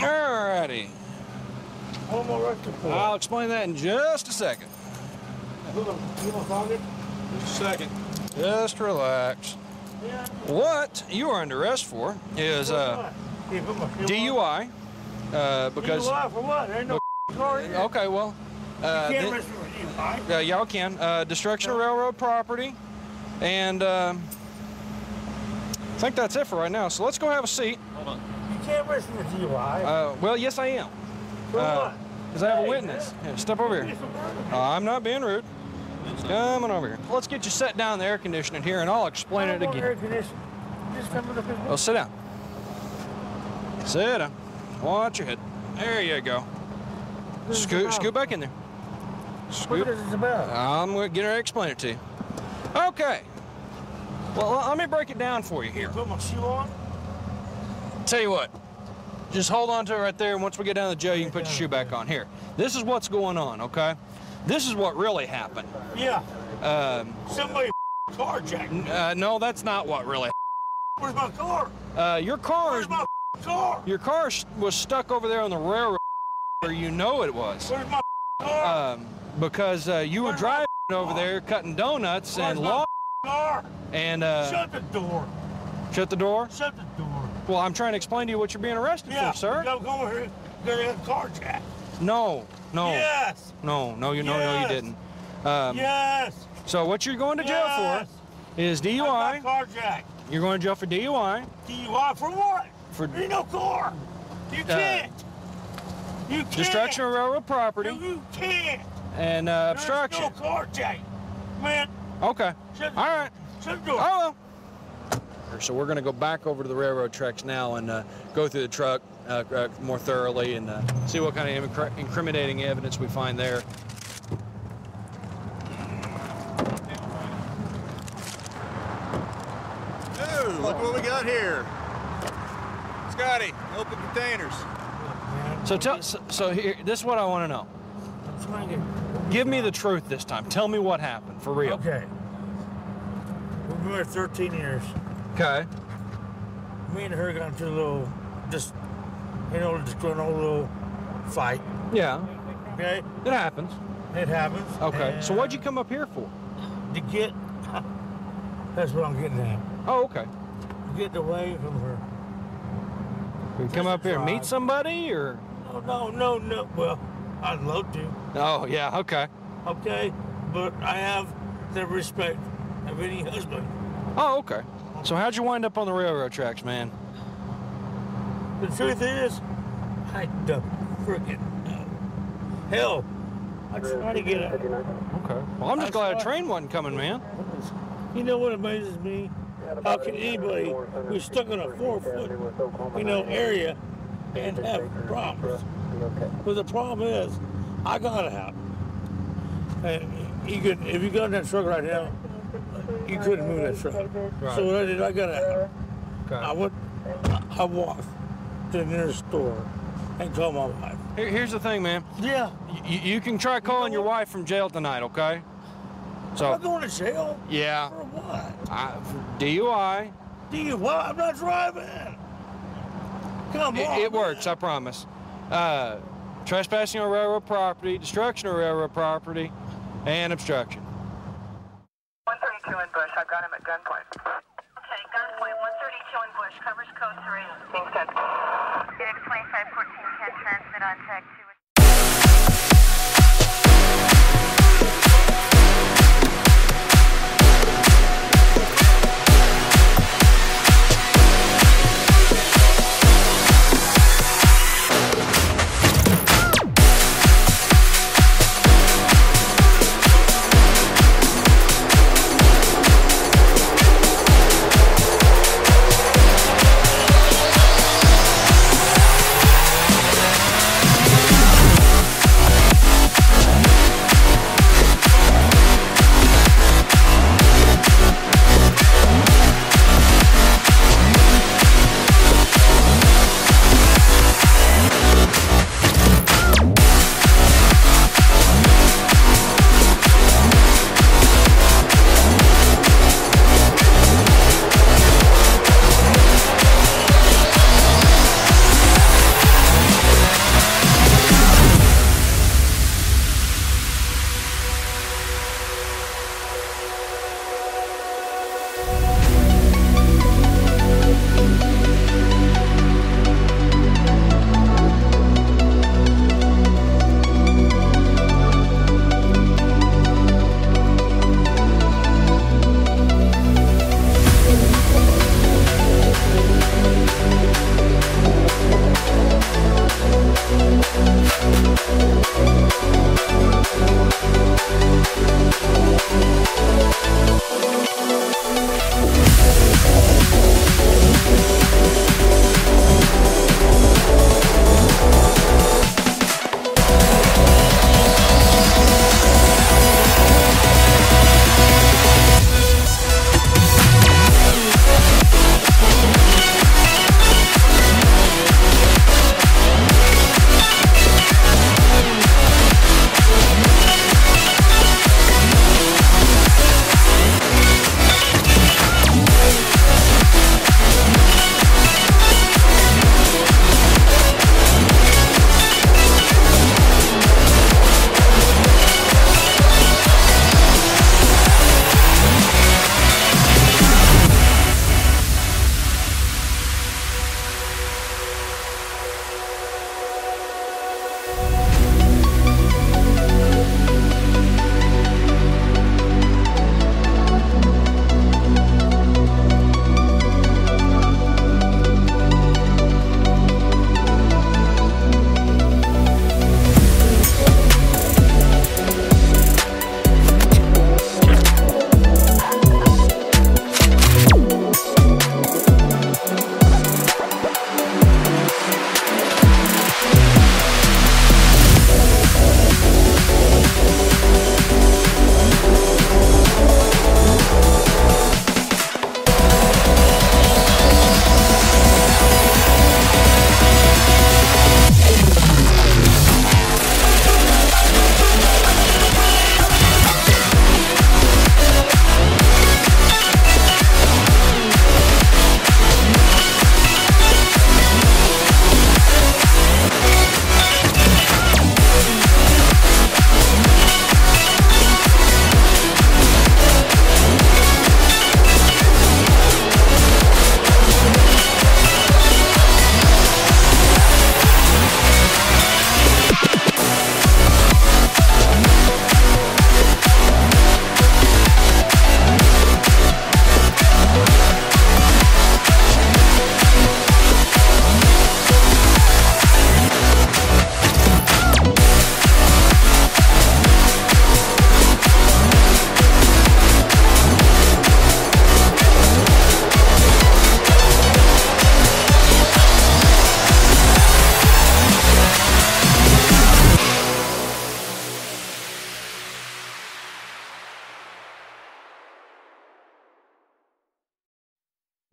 All righty. What am I arrested for? I'll explain that in just a second. You want to find it? Just a second. Just relax. Yeah. What you are under arrest for is DUI. Because. DUI for what? There ain't no car here. Okay, well. You can't arrest me for DUI. Y'all can. Destruction of railroad property. And I think that's it for right now. So let's go have a seat. Hold on. You can't arrest me for DUI. Well, yes, I am. For what? Because I have a witness. Yeah, step over here. I'm not being rude. Come on over here. Let's get you set down in the air conditioning here, and I'll explain it again. Air conditioning. Just come with a Well, sit down. Sit down. Watch your head. There you go. Scoot back in there. What is this about? I'm going to get her to explain it to you. Okay. Well, let me break it down for you here. Put my shoe on? Tell you what. Just hold on to it right there, and once we get down to the jail, you can put your shoe back on. Here. This is what's going on, okay? This is what really happened. Yeah. Somebody carjacked me. No, that's not what really Where's my car? your car Where's is... my car? Your car was stuck over there on the railroad where you know it was. Where's my car? Because you were driving over there cutting donuts and lost. Car? And Shut the door. Shut the door? Shut the door. Well, I'm trying to explain to you what you're being arrested for, sir. I'm going here. Gonna get carjacked. No. Yes. No, you didn't. Yes. So what you're going to jail for is DUI. I got carjacked. You're going to jail for DUI. DUI for what? For there ain't no car. You can't. You can't. Destruction of railroad property. You can't. And obstruction. There's no carjacking. Man. Okay. All right. Shut the door. Oh. So we're going to go back over to the railroad tracks now and go through the truck more thoroughly and see what kind of incriminating evidence we find there. Ooh, look what we got here. Scotty, open containers. So here, this is what I want to know. I'm trying to get Give me the truth this time. Tell me what happened, for real. Okay. We've been married 13 years. Okay. Me and her got into a little, just going a little fight. Yeah. Okay? It happens. It happens. Okay. So what'd you come up here for? To get, that's what I'm getting at. Oh, okay. Get away from her. You come up here and meet somebody, or? No. Well, I'd love to. Oh, yeah, okay. Okay, but I have the respect of any husband. Oh, okay. So how'd you wind up on the railroad tracks, man? The truth is, I don't freaking know. Hell, I tried to get out. Okay. Well, I'm just glad a train wasn't coming, man. You know what amazes me? How can anybody who's stuck in a 4-foot, area and have problems? But the problem is, I got out. And if you got in that truck right now, you couldn't move that truck. Right. So what I did, I got out. Okay. I walked to the nearest store and called my wife. Here's the thing, man. Yeah. You can try calling your wife from jail tonight, okay? So. I'm going to jail? Yeah. For what? For DUI. DUI? I'm not driving. Come on. It works, I promise. Trespassing on railroad property, destruction of railroad property, and obstruction. 132 in Bush. I've got him at gunpoint. Okay, gunpoint. 132 in Bush. Covers code 3. Being sent. Unit 2514 can transmit on tag 2.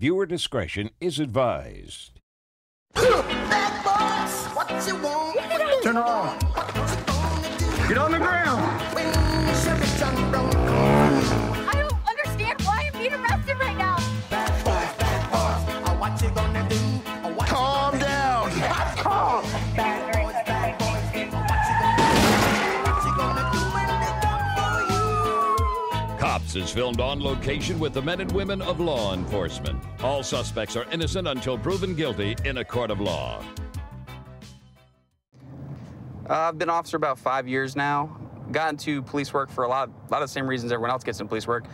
Viewer discretion is advised. Bad boys, what you want? Turn around. Get on the ground. When Chevy John Brown comes. I don't understand why I'm being arrested right now. Bad boys, what you gonna do? Calm down. Calm. Bad boys, what you gonna do when they come for you? Cops is filmed on location with the men and women of law enforcement. All suspects are innocent until proven guilty in a court of law. I've been an officer about 5 years now. Got into police work for a lot of the same reasons everyone else gets into police work.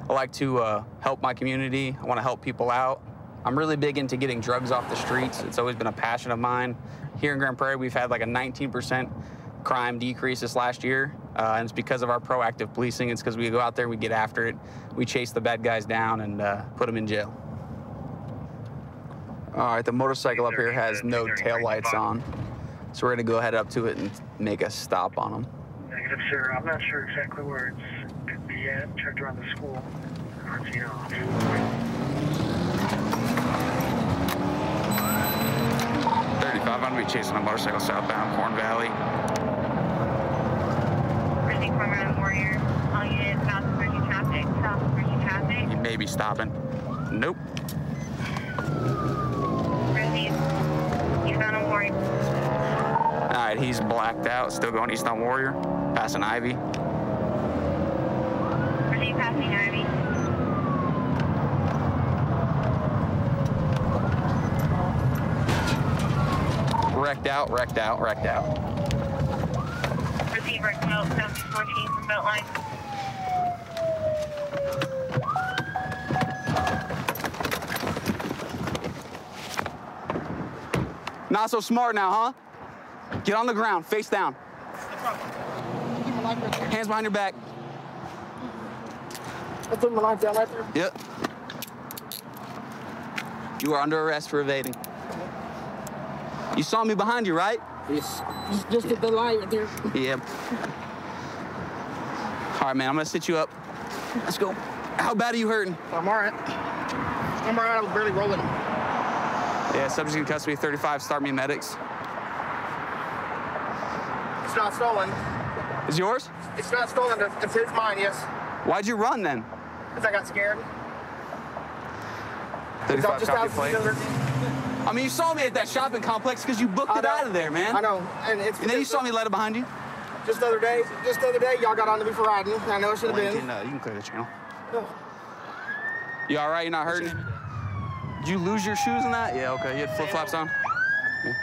I like to help my community. I want to help people out. I'm really big into getting drugs off the streets. It's always been a passion of mine. Here in Grand Prairie, we've had like a 19% crime decrease this last year, and it's because of our proactive policing. It's because we go out there, we get after it, we chase the bad guys down and put them in jail. All right, the motorcycle up here has no taillights on, so we're gonna go ahead up to it and make a stop on them. Negative, sir. I'm not sure exactly where it could be at. Checked around the school. You know. 35, I'm gonna be chasing a motorcycle southbound Corn Valley. Brittany Corman Warrior, all units south of Bridgey traffic, south of Bridgey traffic. He may be stopping. Nope. Brittany, eastbound on Warrior. All right, he's blacked out, still going east on Warrior, passing Ivy. Brittany passing Ivy. Wrecked out, wrecked out, wrecked out. Proceed wrecked out, 714 from Beltline. Not so smart now, huh? Get on the ground, face down. Hands behind your back. I put my life down right there. Yep. You are under arrest for evading. You saw me behind you, right? Yes. Just at the light right there. Yep. All right, man, I'm gonna sit you up. Let's go. How bad are you hurting? I'm all right. I'm all right, I was barely rolling. Yeah, subject in custody, 35, start me medics. It's not stolen. Is yours? It's not stolen, it's his mine, yes. Why'd you run then? Because I got scared. 35, just copy out plate. I mean, you saw me at that shopping complex because you booked it out of there, man. I know, and it's. And then you saw me let it behind you. Just the other day, y'all got on to me for riding. I know it should have been. You can clear the channel. You all right? You're not hurting? Did you lose your shoes in that? Yeah, okay. You had flip-flops on? Yeah.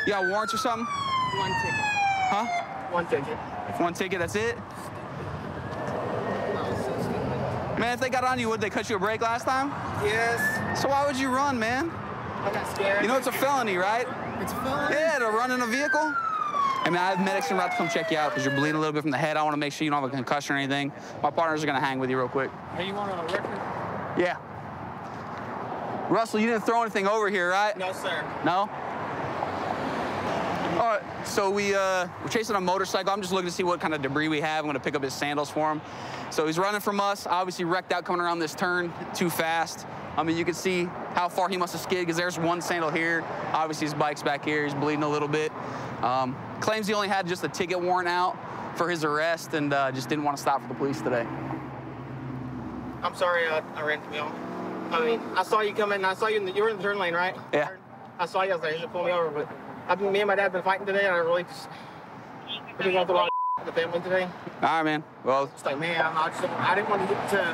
You got warrants or something? One ticket. Huh? One ticket. One ticket, that's it? Man, if they got on you, would they cut you a break last time? Yes. So why would you run, man? I got scared. You know it's a felony, right? It's a felony? Yeah, to run in a vehicle. I mean, I have medics about to come check you out because you're bleeding a little bit from the head. I want to make sure you don't have a concussion or anything. My partners are going to hang with you real quick. Hey, you want a record? Yeah. Russell, you didn't throw anything over here, right? No, sir. No? All right, so we're chasing a motorcycle. I'm just looking to see what kind of debris we have. I'm gonna pick up his sandals for him. So he's running from us, obviously wrecked out coming around this turn too fast. I mean, you can see how far he must have skid because there's one sandal here. Obviously his bike's back here, he's bleeding a little bit. Claims he only had just a ticket warrant out for his arrest and just didn't want to stop for the police today. I'm sorry I ran from y'all. I mean, I saw you come in, I saw you you were in the turn lane, right? Yeah. I saw you, I was like, you should pull me over, but me and my dad have been fighting today, and I really just, we've been going through a lot of with the family today. All right, man. Well, it's like, man, I didn't want to get to,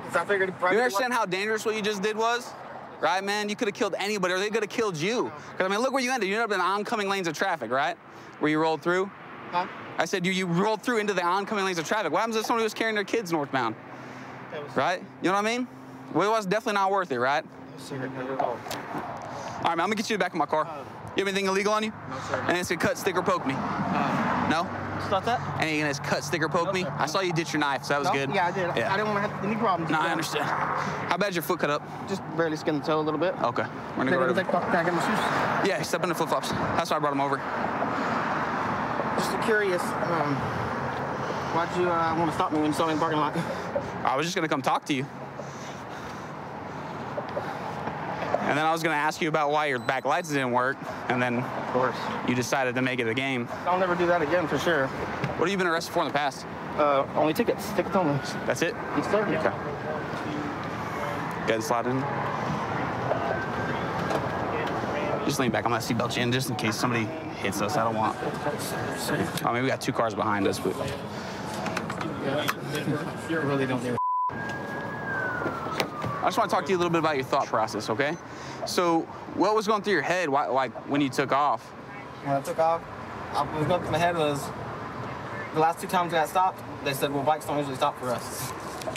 because I figured you understand how dangerous what you just did was? Right, man? You could have killed anybody, or they could have killed you. Because, I mean, look where you ended. You ended up in the oncoming lanes of traffic, right? Where you rolled through. Huh? I said you rolled through into the oncoming lanes of traffic. What happens if somebody was carrying their kids northbound? Right? You know what I mean? Well, it was definitely not worth it, right? All right, man, I'm going to get you back in my car. You have anything illegal on you? No, sir. And it's a cut, stick, or poke me. No? Stop that? And you're going to cut, stick, or poke me? Sir. I saw you ditch your knife, so that was good. Yeah, I did. Yeah. I didn't want to have any problems. No, I understand. How bad's your foot cut up? Just barely skinned the toe a little bit. Okay. We're going to go right over. Can I get my shoes? Yeah, step in the flip-flops. That's why I brought them over. Just curious, why'd you want to stop me when you saw me in the parking lot? I was just going to come talk to you. And then I was going to ask you about why your back lights didn't work, and then of course you decided to make it a game. I'll never do that again for sure. What have you been arrested for in the past? Only tickets. Tickets only. That's it? Yes, sir. Okay. Go ahead and slide in. Just lean back. I'm going to seatbelt you in just in case somebody hits us. I don't want. I mean, we got 2 cars behind us, but. You really don't need. I just want to talk to you a little bit about your thought process, okay? So, what was going through your head, like when you took off? When I took off, what was going through my head was the last 2 times I got stopped, they said, well, bikes don't usually stop for us.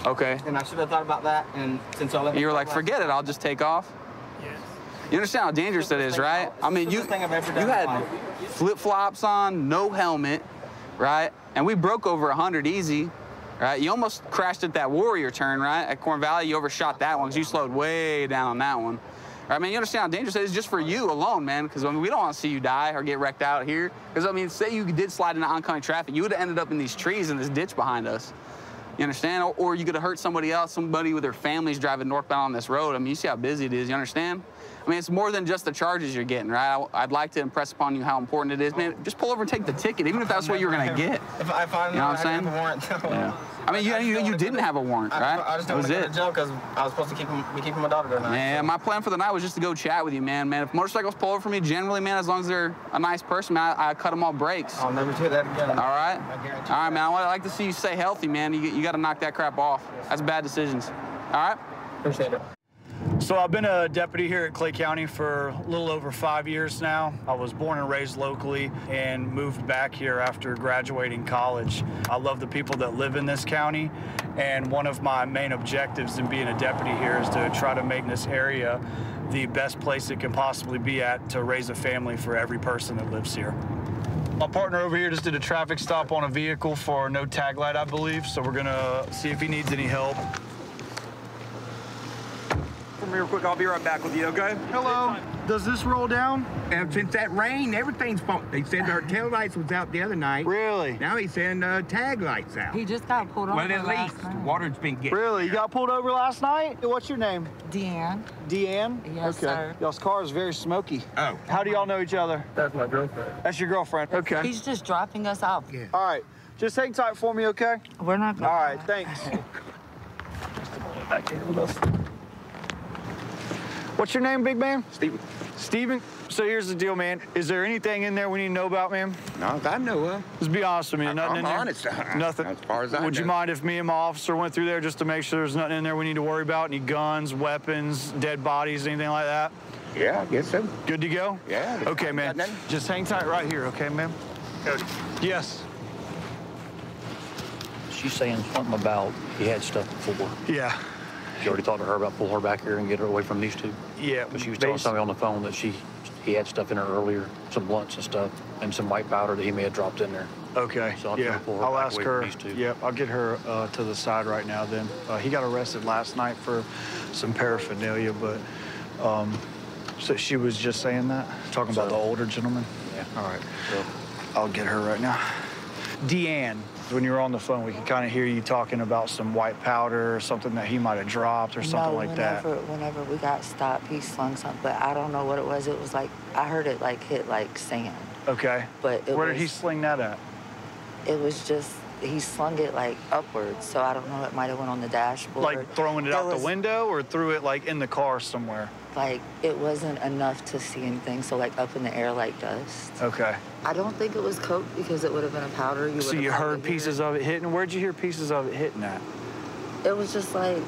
Okay. And I should have thought about that, and since I left. You were like, forget it, I'll just take off? Yes. You understand how dangerous that is, right? I mean, you had flip-flops on, no helmet, right? And we broke over 100 easy. Right, you almost crashed at that Warrior turn, right? At Corn Valley, you overshot that one because you slowed way down on that one. Right, I mean, you understand how dangerous it is just for you alone, man, because I mean, we don't want to see you die or get wrecked out here. Because, I mean, say you did slide into oncoming traffic, you would have ended up in these trees in this ditch behind us. You understand? Or you could have hurt somebody else, somebody with their families driving northbound on this road. I mean, you see how busy it is, you understand? I mean, it's more than just the charges you're getting, right? I'd like to impress upon you how important it is. Man, just pull over and take the ticket, even if that's what you're going to get. If I you know what I'm saying? have a warrant. Yeah. I mean, you didn't have a warrant, right? I just don't want to go to jail because I was supposed to be keeping my daughter tonight. Yeah, my plan for the night was just to go chat with you, man. Man, if motorcycles pull over for me, generally, man, as long as they're a nice person, man, I cut them all brakes. I'll never do that again. All right? I guarantee all right, man. I'd like to see you stay healthy, man. You got to knock that crap off. That's bad decisions. All right? Appreciate it. So I've been a deputy here at Clay County for a little over 5 years now. I was born and raised locally and moved back here after graduating college. I love the people that live in this county, and one of my main objectives in being a deputy here is to try to make this area the best place it can possibly be at to raise a family for every person that lives here. My partner over here just did a traffic stop on a vehicle for no tag light, I believe, so we're gonna see if he needs any help. Real quick, I'll be right back with you, okay? Hello. Does this roll down? And since that rain, everything's fault. They said our tail lights was out the other night. Really? Now he's saying tag lights out. He just got pulled over. Well, at least the water's been getting. Really? You got pulled over last night? What's your name? Deanne. Deanne? Yes, okay. sir. Y'all's car is very smoky. Oh. How do y'all know each other? That's my girlfriend. That's your girlfriend? Okay. He's just dropping us off. Yeah. All right. Just hang tight for me, okay? We're not going. All right, thanks. Back here with us. What's your name, big man? Steven. Steven? So here's the deal, man. Is there anything in there we need to know about, man? No, I know of. Just be honest with me. Nothing in there? I'm honest. Nothing? As far as I know. Would you mind if me and my officer went through there just to make sure there's nothing in there we need to worry about? Any guns, weapons, dead bodies, anything like that? Yeah, I guess so. Good to go? Yeah. Okay, man. Just hang tight right here, okay, man? Cody. Yes. She's saying something about he had stuff before. Yeah. You already talked to her about pull her back here and get her away from these two? Yeah. But she was telling somebody on the phone that he had stuff in her earlier, some blunts and stuff, and some white powder that he may have dropped in there. Okay. So I'll ask her. Yep, I'll get her to the side right now then. He got arrested last night for some paraphernalia, but so she was just saying that? Talking about the older gentleman? Yeah. All right. So I'll get her right now. Deanne, when you were on the phone, we could kind of hear you talking about some white powder or something that he might have dropped or something like that. Whenever we got stopped, he slung something, but I don't know what it was. It was like, I heard it like hit like sand. Okay. But where did he sling that at? It was just, he slung it like upwards, so I don't know, it might have went on the dashboard. Like throwing it out the window or threw it like in the car somewhere? Like, it wasn't enough to see anything, so like up in the air like dust. Okay. I don't think it was coke because it would have been a powder. So you heard pieces of it hitting? Where'd you hear pieces of it hitting at? It was just like,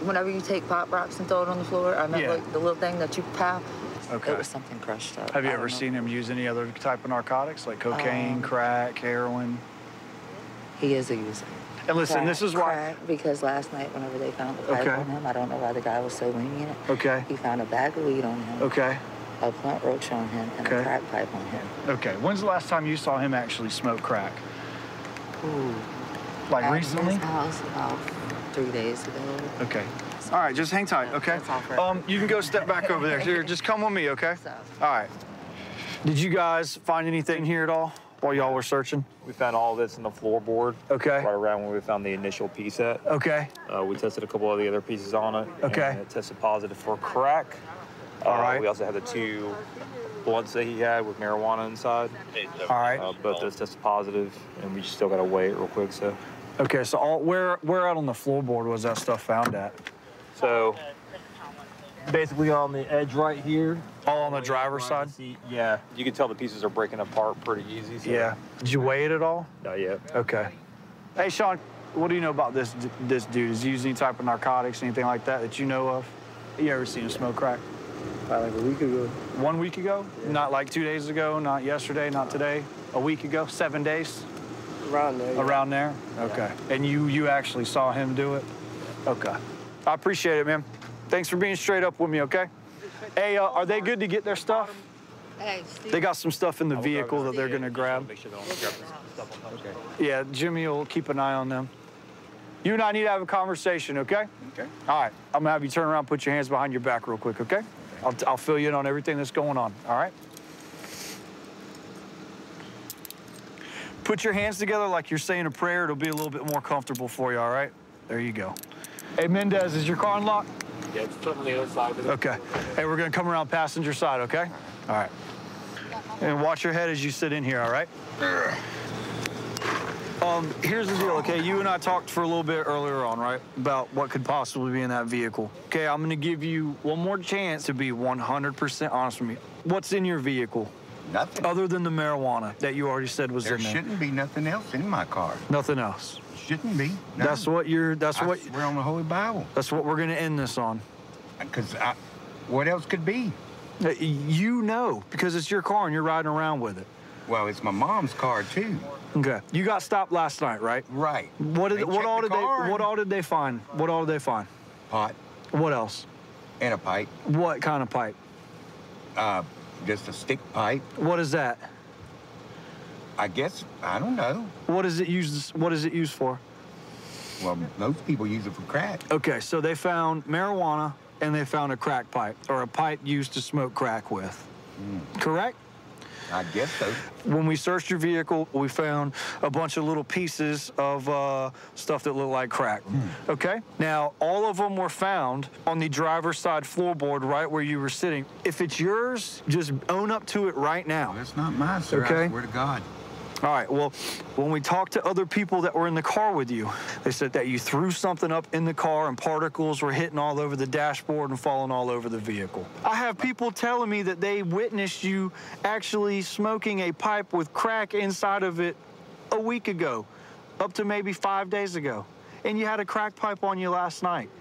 whenever you take Pop Rocks and throw it on the floor, I meant like the little thing that you pow. Okay. It was something crushed up. Have you ever seen him use any other type of narcotics, like cocaine, crack, heroin? He is a user. And listen, this is why. Crack, because last night, whenever they found the pipe on him, I don't know why the guy was so lenient. Okay. He found a bag of weed on him. Okay. A blunt roach on him and a crack pipe on him. Okay. When's the last time you saw him actually smoke crack? Ooh. Like At recently? his house about 3 days ago. Okay. All right, just hang tight, okay? You can go step back over there. Here, just come with me, okay? All right. Did you guys find anything here at all while y'all were searching? We found all this in the floorboard. Okay. Right around when we found the initial piece set. Okay. We tested a couple of the other pieces on it. Okay. And it tested positive for crack. All right. We also have the 2 blunts that he had with marijuana inside. All right. Both those tested positive, and we just still got to weigh it real quick. So. Okay, so where out on the floorboard was that stuff found at? So basically on the edge right here. All on the driver's side? Yeah. You can tell the pieces are breaking apart pretty easy. So. Yeah. Did you weigh it at all? Not yet. Okay. Hey, Sean, what do you know about this dude? Is he using any type of narcotics, anything like that you know of? You ever seen him smoke crack? Like a week ago. 1 week ago? Yeah. Not like 2 days ago, not yesterday, not today? A week ago? 7 days? Around there. Yeah. Around there? Okay. Yeah. And you actually saw him do it? Okay. I appreciate it, man. Thanks for being straight up with me, okay? Hey, are they good to get their stuff? Hey, Steve. They got some stuff in the vehicle that they're gonna grab. Yeah, Jimmy will keep an eye on them. You and I need to have a conversation, okay? Okay. All right, I'm gonna have you turn around, put your hands behind your back real quick, okay? I'll fill you in on everything that's going on, all right? Put your hands together like you're saying a prayer. It'll be a little bit more comfortable for you, all right? There you go. Hey, Mendez, is your car unlocked? Yeah, it's on the other side. Okay. Hey, we're gonna come around passenger side, okay? All right. And watch your head as you sit in here, all right? Here's the deal, okay? You and I talked for a little bit earlier on, right? About what could possibly be in that vehicle. Okay, I'm gonna give you one more chance to be 100% honest with me. What's in your vehicle? Nothing. Other than the marijuana that you already said was There in there. shouldn't be nothing else in my car. Nothing else. Shouldn't be. No. That's what We're on the Holy Bible. That's what we're gonna end this on. Because what else could be? You know, because it's your car and you're riding around with it. Well, it's my mom's car too. Okay. You got stopped last night, right? Right. What all did they find? What all did they find? Pot. What else? And a pipe. What kind of pipe? Just a stick pipe. What is that? I guess, I don't know. What is it used for? Well, most people use it for crack. Okay, so they found marijuana and they found a crack pipe, or a pipe used to smoke crack with. Correct? I guess so. When we searched your vehicle, we found a bunch of little pieces of stuff that looked like crack. Okay? Now, all of them were found on the driver's side floorboard right where you were sitting. If it's yours, just own up to it right now. Well, it's not mine, sir. Okay? I swear to God. All right, well, when we talked to other people that were in the car with you, they said that you threw something up in the car and particles were hitting all over the dashboard and falling all over the vehicle. I have people telling me that they witnessed you actually smoking a pipe with crack inside of it a week ago, up to maybe 5 days ago. And you had a crack pipe on you last night.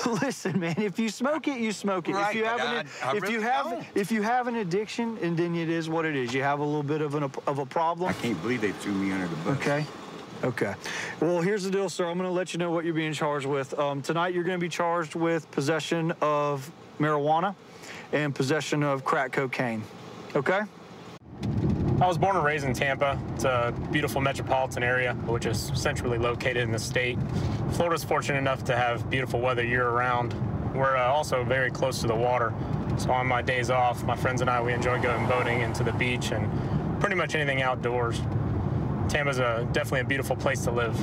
Listen, man, if you smoke it, you smoke it. Right, if you have an addiction, and then it is what it is. You have a little bit of a problem. I can't believe they threw me under the bus. Okay. Okay. Well, here's the deal, sir. I'm going to let you know what you're being charged with. Tonight, you're going to be charged with possession of marijuana and possession of crack cocaine. Okay? I was born and raised in Tampa. It's a beautiful metropolitan area, which is centrally located in the state. Florida's fortunate enough to have beautiful weather year-round. We're also very close to the water. So on my days off, my friends and I, we enjoy going boating and to the beach and pretty much anything outdoors. Tampa's definitely a beautiful place to live.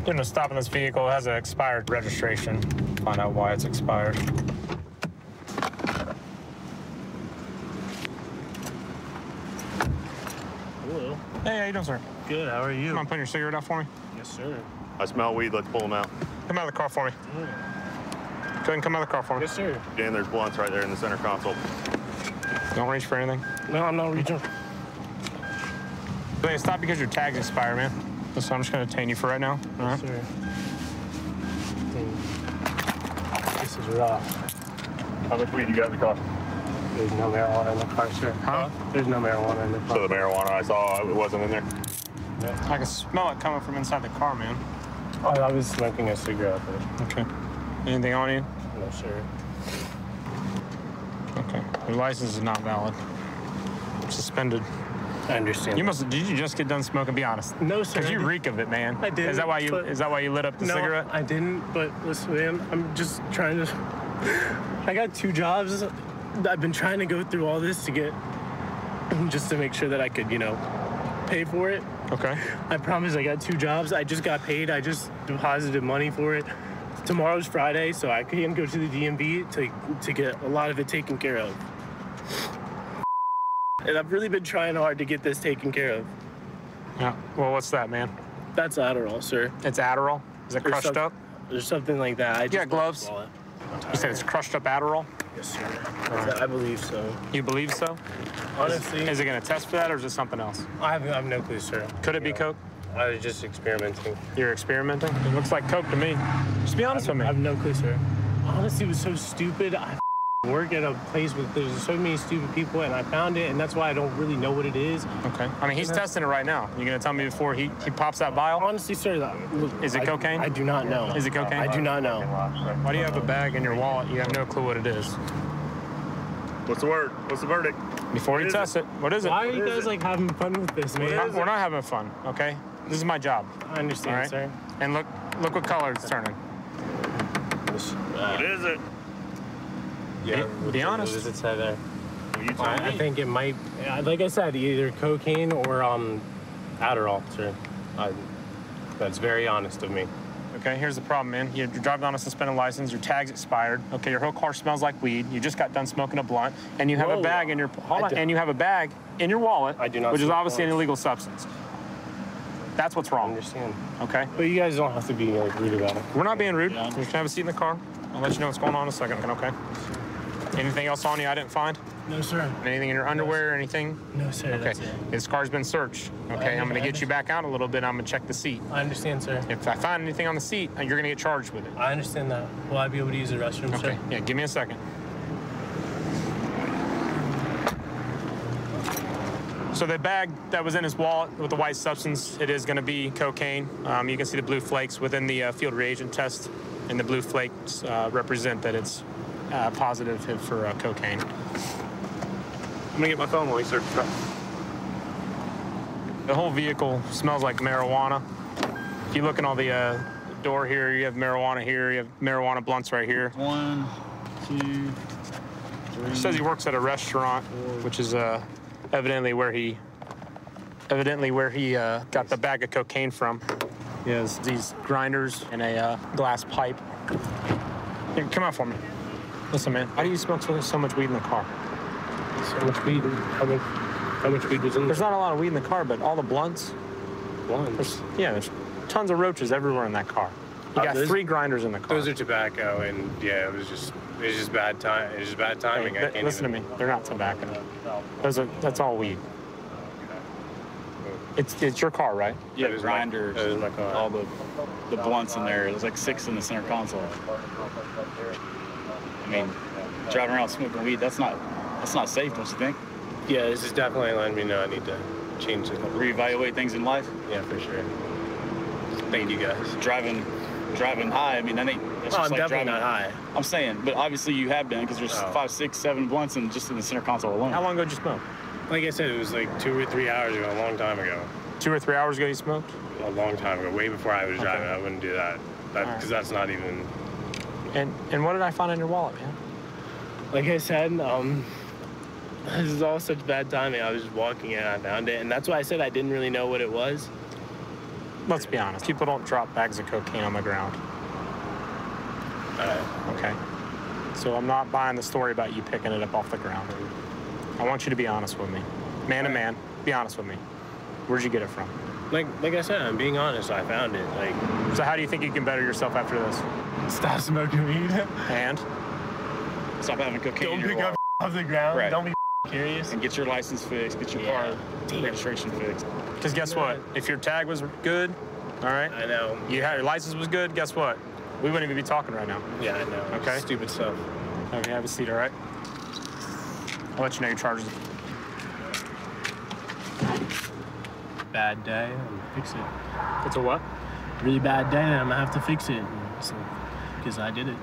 Doing a stop in this vehicle. It has an expired registration. Find out why it's expired. Hello. Hey, how you doing, sir? Good, how are you? Come on, put your cigarette out for me. Yes, sir. I smell weed. Let's pull them out. Come out of the car for me. Go ahead and come out of the car for me. Yes, sir. Dan, there's blunts right there in the center console. Don't reach for anything. No, I'm not reaching. Hey, stop because your tag's expired, man. So I'm just going to detain you for right now. Yes, sir. This is rough. How much weed you got in the car? There's no marijuana in the car, sir. Huh? There's no marijuana in the car. So the marijuana I saw, it wasn't in there? Yeah. I can smell it coming from inside the car, man. Oh, I was smoking a cigarette. Okay. Anything on you? No, sir. Okay. Your license is not valid. Suspended. I understand. Did you just get done smoking? Be honest. No, sir. Because you reek of it, man. I did. Is that why you lit up the cigarette? No, I didn't. But listen, man, I'm just trying to. I got 2 jobs. I've been trying to go through all this to get, just to make sure that I could, pay for it. Okay. I promise I got 2 jobs. I just got paid. I just deposited money for it Tomorrow's Friday, so I can go to the DMV to get a lot of it taken care of. And I've really been trying hard to get this taken care of. Yeah. Well, what's that, man? That's Adderall, sir. It's Adderall? Is it crushed up? There's something like that. You got gloves? You said it's crushed up Adderall? Yes, sir. I believe so. You believe so? Honestly. Is it going to test for that, or is it something else? I have no clue, sir. Could it be Coke? I was just experimenting. You're experimenting? It looks like Coke to me. Just be honest with me. I have no clue, sir. Honestly, it was so stupid. I work at a place with there's so many stupid people, and I found it, and that's why I don't really know what it is. Okay. I mean, he's testing it right now. You gonna tell me before he pops that vial? Honestly, sir, is it cocaine? I do not know. Is it cocaine? I do not know. Why do you have a bag in your wallet? You have no clue what it is. What's the word? What's the verdict? Before you test it, what is it? Why are you guys like having fun with this, man? We're not having fun, okay? This is my job. I understand, right? sir. And look what color it's turning. What is it? Yeah, be honest. What does it say there? Well, you tell I me. think it might, like I said, either cocaine or Adderall, sir. That's very honest of me. Okay, here's the problem, man. You're driving on a suspended license, your tag's expired. Okay, your whole car smells like weed. You just got done smoking a blunt, and you have a bag in your and you have a bag in your wallet, I do not which is smoke obviously an blunts. illegal substance. That's what's wrong. I understand. Okay. But you guys don't have to be like rude about it. We're not being rude. You can have a seat in the car. I'll let you know what's going on in a second. Okay. Anything else on you I didn't find? No, sir. Anything in your underwear or anything? No, sir. Okay. That's it. This car's been searched. Okay. I'm going to get you back out a little bit. I'm going to check the seat. I understand, sir. If I find anything on the seat, you're going to get charged with it. I understand that. Will I be able to use the restroom, Okay. sir? Yeah, give me a second. So the bag that was in his wallet with the white substance, it is going to be cocaine. You can see the blue flakes within the field reagent test, and the blue flakes represent that it's positive for cocaine. I'm gonna get my phone while you search the truck. The whole vehicle smells like marijuana. If you look in all the door here, you have marijuana here, you have marijuana blunts right here. 1, 2, 3. It says he works at a restaurant, which is evidently where he got the bag of cocaine from. He has these grinders and a glass pipe. Here, come out for me. Listen, man, why do you smoke so much weed in the car? So much weed? How much weed was in there? There's not a lot of weed in the car, but all the blunts. Blunts? There's tons of roaches everywhere in that car. You got 3 grinders in the car. Those are tobacco, and yeah, it was just bad time. It was just bad timing. Hey, listen to me. They're not tobacco. That's all weed. It's your car, right? Yeah, the grinders. That is my car. All the blunts in there. There's like 6 in the center console. I mean, driving around smoking weed, that's not safe, don't you think? Yeah, this is definitely letting me know I need to change it. Reevaluate things in life? Yeah, for sure. Thank you guys. Driving high, I mean, that's I'm just like definitely driving. not high. I'm saying, but obviously you have been, because there's 5, 6, 7 blunts just in the center console alone. How long ago did you smoke? Like I said, it was like 2 or 3 hours ago, a long time ago. 2 or 3 hours ago you smoked? A long time ago, way before I was driving. I wouldn't do that. Because that's not even... And what did I find in your wallet, man? Like I said, this is all such bad timing. I was just walking and I found it. And that's why I said I didn't really know what it was. Let's be honest. People don't drop bags of cocaine on the ground. Okay. So I'm not buying the story about you picking it up off the ground. I want you to be honest with me. Man to man, be honest with me. Where'd you get it from? Like I said, I'm being honest. I found it. So how do you think you can better yourself after this? Stop smoking weed. And? Stop having cocaine in your Don't pick up off the ground. Right. Don't be curious. And get your license fixed. Get your car registration fixed. Because guess what? If your tag was good, all right? I know. Your license was good, guess what? We wouldn't even be talking right now. Yeah, I know. Okay? Stupid stuff. Okay, have a seat, all right? I'll let you know your charges. Bad day, and fix it. It's a what? Really bad day, and I'm gonna have to fix it. Because I did it,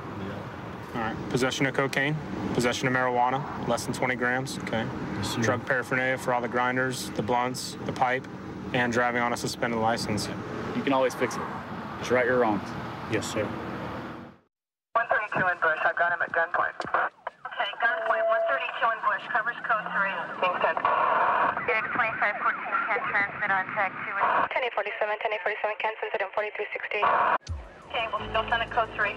All right. Possession of cocaine, possession of marijuana, less than 20 grams, okay? Yes, drug paraphernalia for all the grinders, the blunts, the pipe, and driving on a suspended license. You can always fix it. It's right or wrong. Yes, sir. 132 in Bush. I've got him at gunpoint. Okay, gunpoint. 132 in Bush. Covers code 3. Being sent. Unit 2514 can transmit on tag 2. 1047, 1047 can send it in 4360. Okay, we'll still send it code 3.